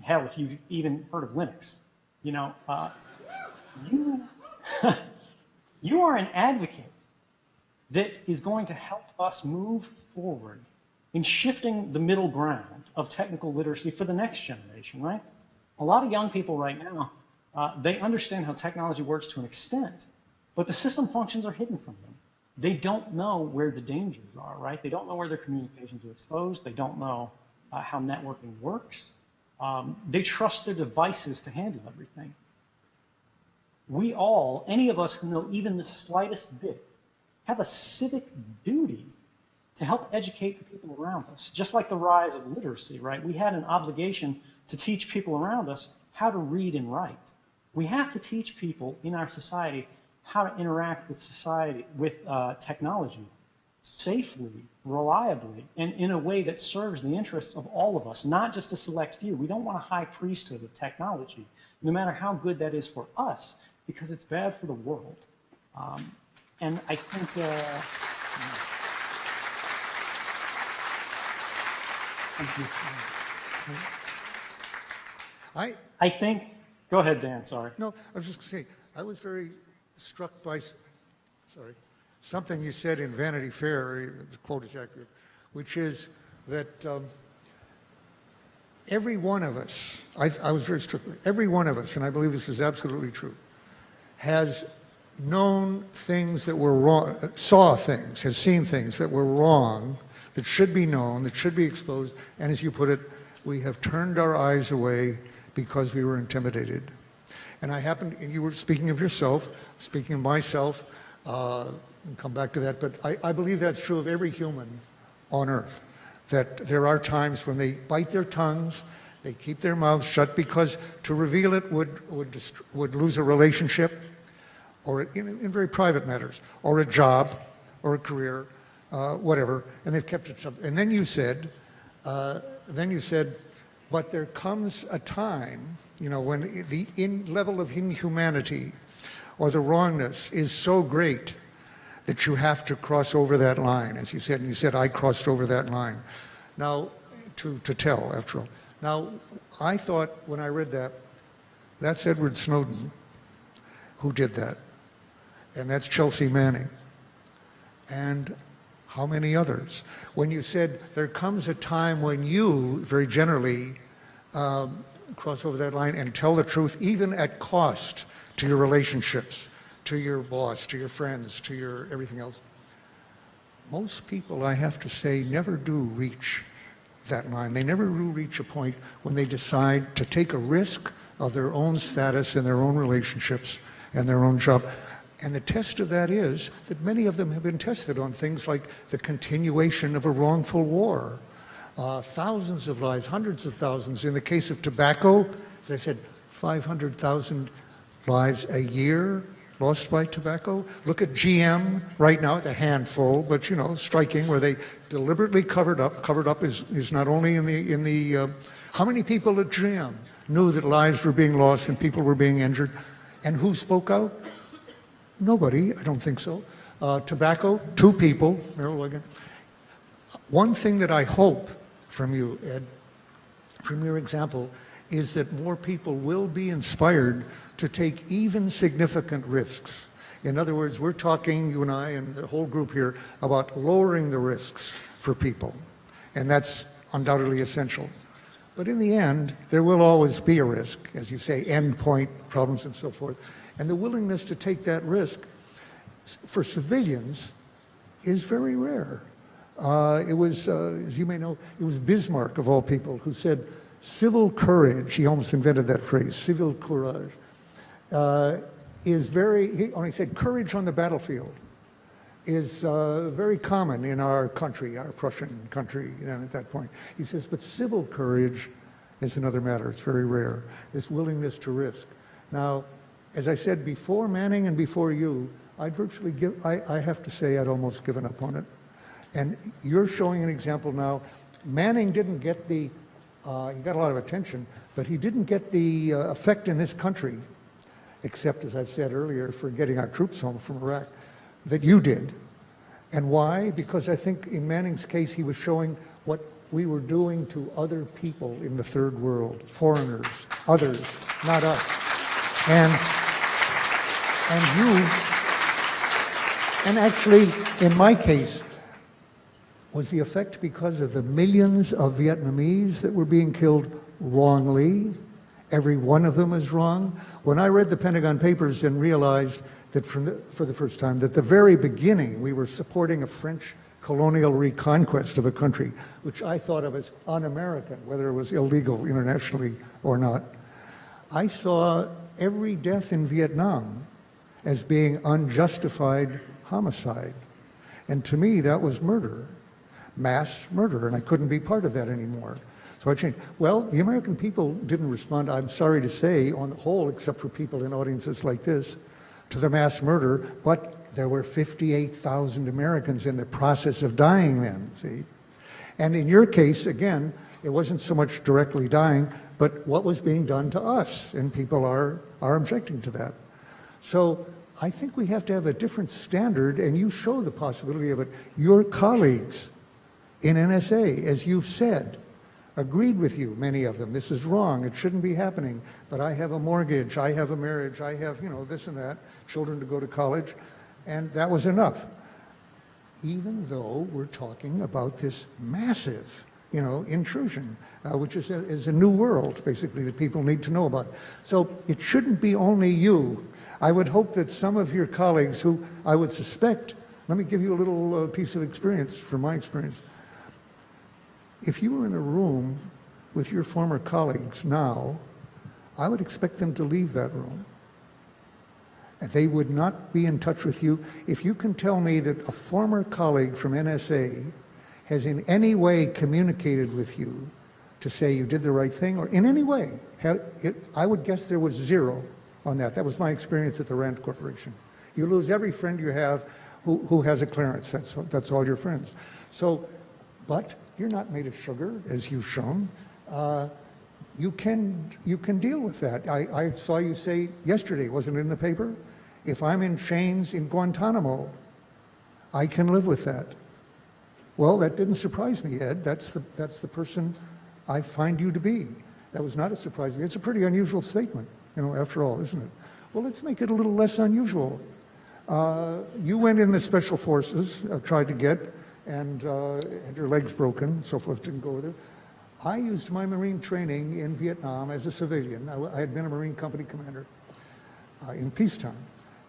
hell, if you've even heard of Linux, you know, you are an advocate that is going to help us move forward in shifting the middle ground of technical literacy for the next generation, right? A lot of young people right now, they understand how technology works to an extent, but the system functions are hidden from them. They don't know where the dangers are, right? They don't know where their communications are exposed. They don't know how networking works. They trust their devices to handle everything. We all, any of us who know even the slightest bit, have a civic duty to help educate the people around us. Just like the rise of literacy, right? We had an obligation to teach people around us how to read and write. We have to teach people in our society how to interact with society, with technology, safely, reliably, and in a way that serves the interests of all of us, not just a select few. We don't want a high priesthood of technology, no matter how good that is for us, because it's bad for the world. And I think, I think, go ahead, Dan, sorry. No, I was just going to say, I was very struck by, something you said in Vanity Fair, the quote is accurate, which is that every one of us, I was very struck, every one of us, and I believe this is absolutely true, has known things that were wrong, saw things, has seen things that were wrong, that should be known, that should be exposed, and as you put it, we have turned our eyes away because we were intimidated. And I happened, and you were speaking of yourself, speaking of myself, and come back to that, but I believe that's true of every human on earth, that there are times when they bite their tongues, they keep their mouths shut because to reveal it would lose a relationship, or in very private matters, or a job, or a career, whatever, and they've kept it shut. And then you said, but there comes a time, you know, when the level of inhumanity or the wrongness is so great that you have to cross over that line, as you said, and you said, I crossed over that line. Now, to tell, after all. Now, I thought when I read that, that's Edward Snowden who did that. And that's Chelsea Manning. And how many others? When you said there comes a time when you, very generally, cross over that line and tell the truth, even at cost to your relationships, to your boss, to your friends, to your everything else. Most people, I have to say, never do reach that line. They never do reach a point when they decide to take a risk of their own status and their own relationships and their own job. And the test of that is that many of them have been tested on things like the continuation of a wrongful war. Thousands of lives, hundreds of thousands. In the case of tobacco, as I said, 500,000 lives a year lost by tobacco? Look at GM right now, it's a handful, but you know, striking, where they deliberately covered up. Covered up is not only in the how many people at GM knew that lives were being lost and people were being injured? And who spoke out? Nobody, I don't think so. Tobacco, 2 people, Merrill Wigan. One thing that I hope from you, Ed, from your example, is that more people will be inspired to take even significant risks. In other words, we're talking, you and I and the whole group here, about lowering the risks for people. And that's undoubtedly essential. But in the end, there will always be a risk, as you say, endpoint problems and so forth. And the willingness to take that risk for civilians is very rare. It was, as you may know, it was Bismarck, of all people, who said, civil courage, he almost invented that phrase, civil courage, is very, he only said courage on the battlefield is very common in our country, our Prussian country at that point. He says, but civil courage is another matter. It's very rare, this willingness to risk. Now, as I said before Manning and before you, I'd virtually I have to say I'd almost given up on it. And you're showing an example now. Manning didn't get the, he got a lot of attention, but he didn't get the effect in this country, except, as I've said earlier, for getting our troops home from Iraq, that you did. And why? Because I think in Manning's case, he was showing what we were doing to other people in the third world, foreigners, others, not us. And you, and actually, in my case, was the effect because of the millions of Vietnamese that were being killed wrongly? Every one of them is wrong. When I read the Pentagon Papers and realized that for the first time, that the very beginning we were supporting a French colonial reconquest of a country, which I thought of as un-American, whether it was illegal internationally or not, I saw every death in Vietnam as being unjustified homicide. And to me, that was murder, mass murder, and I couldn't be part of that anymore. So I changed. Well, the American people didn't respond, I'm sorry to say, on the whole, except for people in audiences like this, to the mass murder, but there were 58,000 Americans in the process of dying then, see? And in your case, again, it wasn't so much directly dying, but what was being done to us, and people are objecting to that. So I think we have to have a different standard, and you show the possibility of it. Your colleagues in NSA, as you've said, agreed with you, many of them. This is wrong, it shouldn't be happening, but I have a mortgage, I have a marriage, I have, you know, this and that, children to go to college, and that was enough. Even though we're talking about this massive, you know, intrusion, which is a new world, basically, that people need to know about. So it shouldn't be only you. I would hope that some of your colleagues who I would suspect, let me give you a little piece of experience from my experience. If you were in a room with your former colleagues now, I would expect them to leave that room. And they would not be in touch with you. If you can tell me that a former colleague from NSA has in any way communicated with you to say you did the right thing, or in any way, I would guess there was 0 on that. That was my experience at the Rand Corporation. You lose every friend you have who has a clearance. That's all your friends. So, but you're not made of sugar, as you've shown. You can deal with that. I saw you say yesterday, wasn't it in the paper? If I'm in chains in Guantanamo, I can live with that. Well, that didn't surprise me, Ed. That's the person I find you to be. That was not a surprise to me. It's a pretty unusual statement, you know, after all, isn't it? Well, let's make it a little less unusual. You went in the Special Forces, tried to get, and had your legs broken, so forth, didn't go with it. I used my Marine training in Vietnam as a civilian. I had been a Marine company commander in peacetime.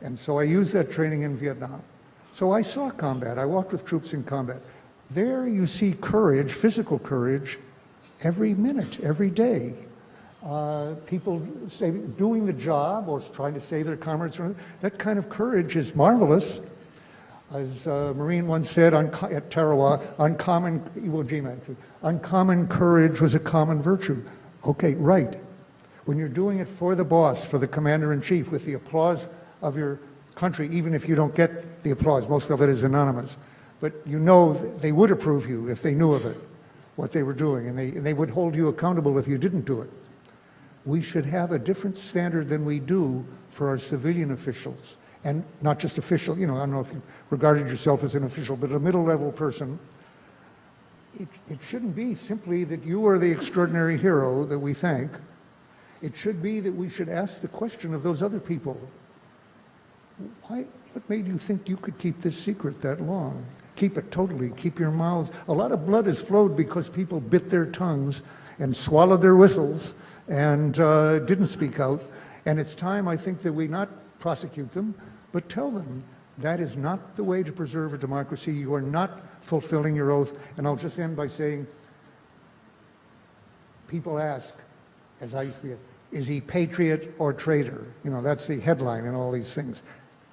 And so I used that training in Vietnam. So I saw combat. I walked with troops in combat. There you see courage, physical courage, every minute, every day. People doing the job or trying to save their comrades. That kind of courage is marvelous. As a Marine once said at Tarawa, uncommon courage was a common virtue. Okay, right. When you're doing it for the boss, for the commander-in-chief, with the applause of your country, even if you don't get the applause. Most of it is anonymous. But you know they would approve you if they knew of it, what they were doing, and they would hold you accountable if you didn't do it. We should have a different standard than we do for our civilian officials. And not just official, you know, I don't know if you regarded yourself as an official, but a middle-level person. It shouldn't be simply that you are the extraordinary hero that we thank. It should be that we should ask the question of those other people. What made you think you could keep this secret that long? Keep it totally, keep your mouths. A lot of blood has flowed because people bit their tongues and swallowed their whistles and didn't speak out. And it's time, I think, that we not prosecute them, but tell them that is not the way to preserve a democracy. You are not fulfilling your oath. And I'll just end by saying, people ask, as I used to be, is he patriot or traitor? You know, that's the headline in all these things.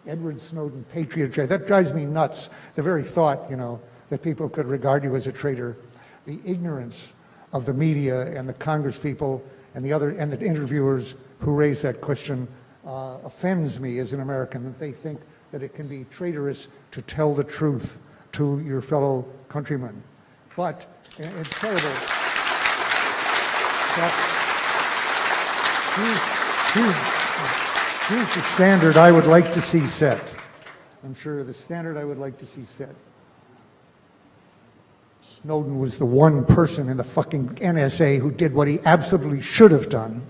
Edward Snowden, patriot, traitor. That drives me nuts. The very thought, you know, that people could regard you as a traitor. The ignorance of the media and the Congress people and the interviewers who raise that question offends me as an American, that they think that it can be traitorous to tell the truth to your fellow countrymen. But it's terrible. Here's the standard I would like to see set. I'm sure the standard I would like to see set. Snowden was the one person in the fucking NSA who did what he absolutely should have done.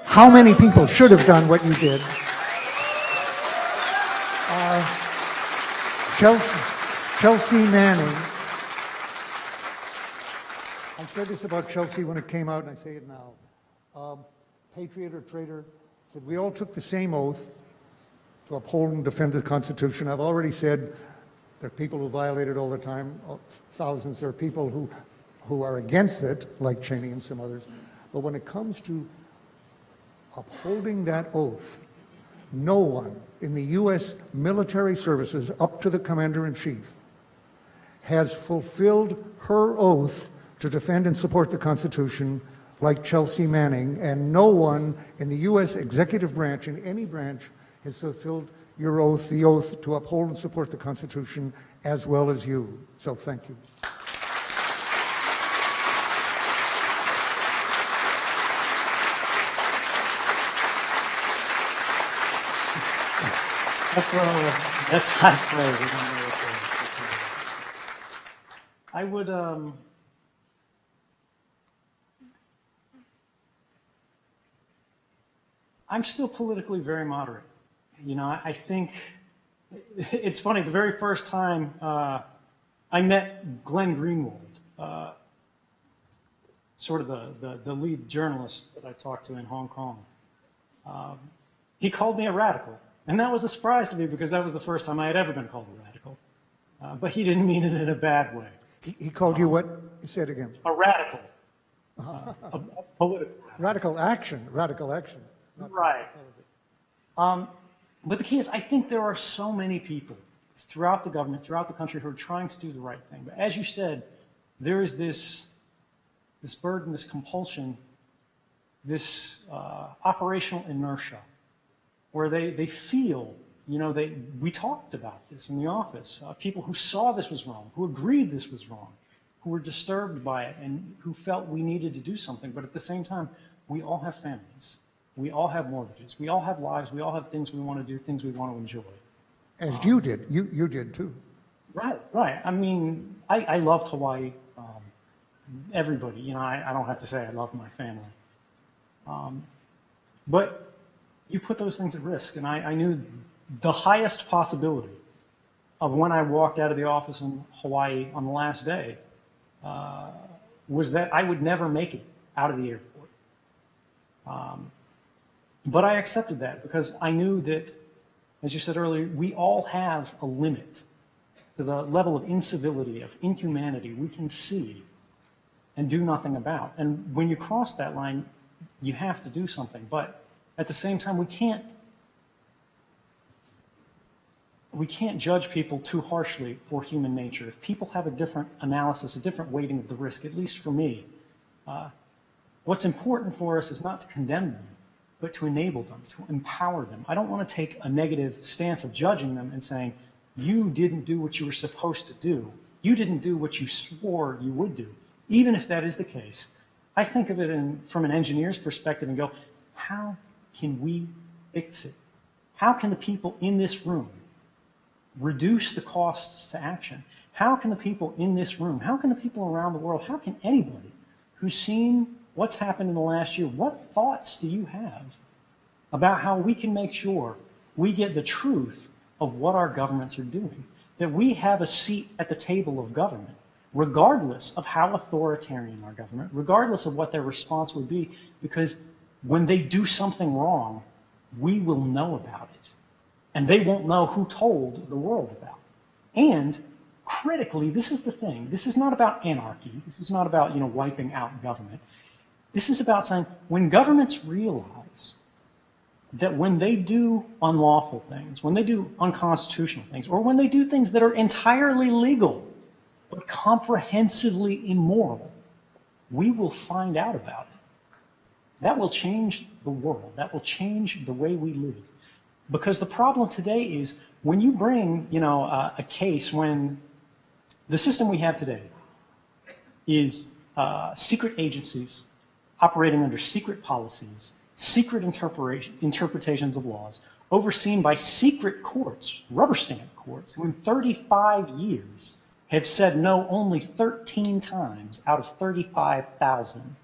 How many people should have done what you did? Chelsea Manning. I said this about Chelsea when it came out, and I say it now. Patriot or traitor, said we all took the same oath to uphold and defend the Constitution. I've already said there are people who violate it all the time, thousands. There are people who are against it, like Cheney and some others. But when it comes to upholding that oath, no one in the U.S. military services, up to the Commander-in-Chief, has fulfilled her oath to defend and support the Constitution like Chelsea Manning, and no one in the U.S. executive branch, in any branch, has fulfilled your oath, the oath to uphold and support the Constitution, as well as you. So thank you. That's high praise. I would, I'm still politically very moderate. You know, I think it's funny. The very first time I met Glenn Greenwald, sort of the lead journalist that I talked to in Hong Kong, he called me a radical. And that was a surprise to me because that was the first time I had ever been called a radical. But he didn't mean it in a bad way. He called you what? Say it again. A radical. A political radical action. Radical action. Right. But the key is, I think there are so many people throughout the government, throughout the country, who are trying to do the right thing. But as you said, there is this burden, this compulsion, this operational inertia, where they feel, you know, we talked about this in the office, people who saw this was wrong, who agreed this was wrong, who were disturbed by it, and who felt we needed to do something. But at the same time, we all have families. We all have mortgages. We all have lives. We all have things we want to do, things we want to enjoy. As you did. You did too. Right, right. I mean, I loved Hawaii. Everybody, you know, I don't have to say I love my family. But you put those things at risk. And I knew the highest possibility of when I walked out of the office in Hawaii on the last day was that I would never make it out of the airport. But I accepted that because I knew that, as you said earlier, we all have a limit to the level of incivility, of inhumanity we can see and do nothing about. And when you cross that line, you have to do something. But at the same time, we can't judge people too harshly for human nature. If people have a different analysis, a different weighting of the risk, at least for me, what's important for us is not to condemn them, but to enable them, to empower them. I don't want to take a negative stance of judging them and saying, you didn't do what you were supposed to do. You didn't do what you swore you would do. Even if that is the case, I think of it from an engineer's perspective and go, how can we fix it? How can the people in this room reduce the costs to action? How can the people in this room, how can the people around the world, how can anybody who's seen what's happened in the last year, what thoughts do you have about how we can make sure we get the truth of what our governments are doing? That we have a seat at the table of government, regardless of how authoritarian our government, regardless of what their response would be, because when they do something wrong, we will know about it. And they won't know who told the world about it. And critically, this is the thing. This is not about anarchy. This is not about, wiping out government. This is about saying when governments realize that when they do unlawful things, when they do unconstitutional things, or when they do things that are entirely legal but comprehensively immoral, we will find out about it. That will change the world. That will change the way we live. Because the problem today is when you bring, a case when the system we have today is secret agencies operating under secret policies, secret interpretations of laws, overseen by secret courts, rubber stamp courts, who in 35 years have said no only 13 times out of 35,000.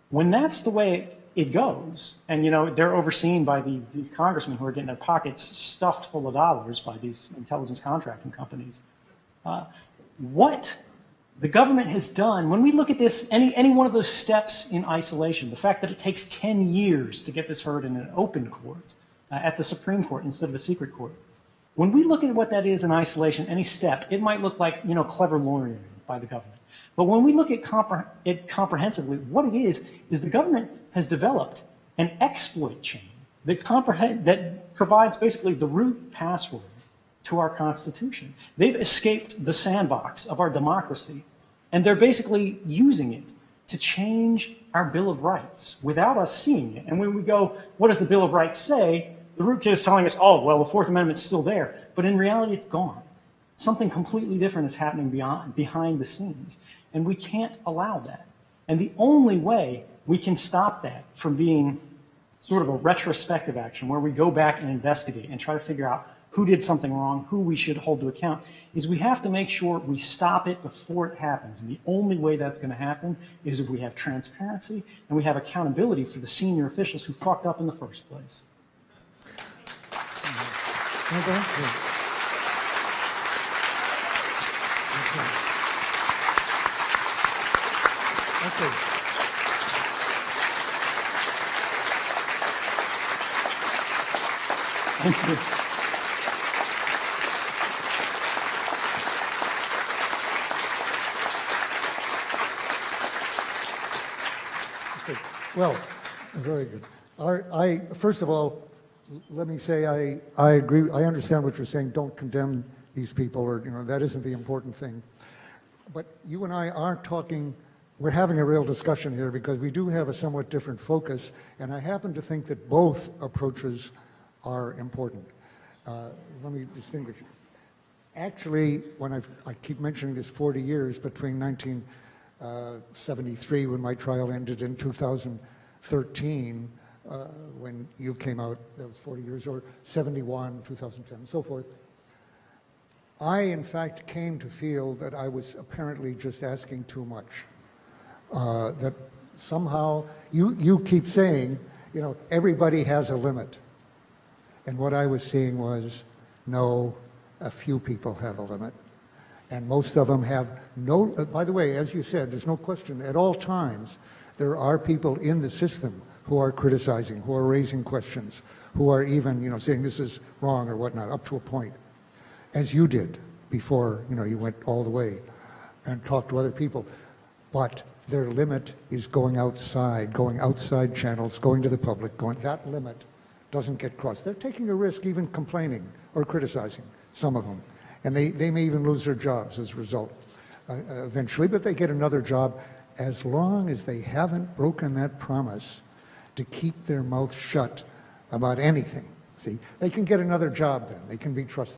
When that's the way it goes, and they're overseen by these congressmen who are getting their pockets stuffed full of dollars by these intelligence contracting companies, what the government has done, when we look at this, any one of those steps in isolation, the fact that it takes 10 years to get this heard in an open court, at the Supreme Court instead of a secret court, when we look at what that is in isolation, any step, it might look like, clever lawyering by the government. But when we look at it comprehensively, what it is the government has developed an exploit chain that provides basically the root password to our Constitution. They've escaped the sandbox of our democracy, and they're basically using it to change our Bill of Rights without us seeing it. And when we go, what does the Bill of Rights say? The rootkit is telling us, oh, well, the Fourth Amendment's still there. But in reality, it's gone. Something completely different is happening behind the scenes. And we can't allow that. And the only way we can stop that from being sort of a retrospective action where we go back and investigate and try to figure out who did something wrong, who we should hold to account, is we have to make sure we stop it before it happens. And the only way that's going to happen is if we have transparency and we have accountability for the senior officials who fucked up in the first place. Okay. Thank you. Okay. Well, very good. First of all, let me say I agree. I understand what you're saying. Don't condemn these people, or that isn't the important thing. But you and I aren't talking. We're having a real discussion here because we do have a somewhat different focus, and I happen to think that both approaches are important. Let me distinguish. Actually, when I keep mentioning this 40 years between 1973, when my trial ended, in 2013, when you came out, that was 40 years, or 71, 2010, and so forth. I, in fact, came to feel that I was apparently just asking too much. That somehow, you keep saying, everybody has a limit. And what I was seeing was, no, a few people have a limit. And most of them have no, by the way, as you said, there's no question, at all times, there are people in the system who are criticizing, who are raising questions, who are even, saying this is wrong or whatnot, up to a point, as you did before, you went all the way and talked to other people. But their limit is going outside channels, going to the public, that limit doesn't get crossed. They're taking a risk even complaining or criticizing, some of them. And they may even lose their jobs as a result eventually, but they get another job as long as they haven't broken that promise to keep their mouth shut about anything. See, they can get another job then. They can be trusted.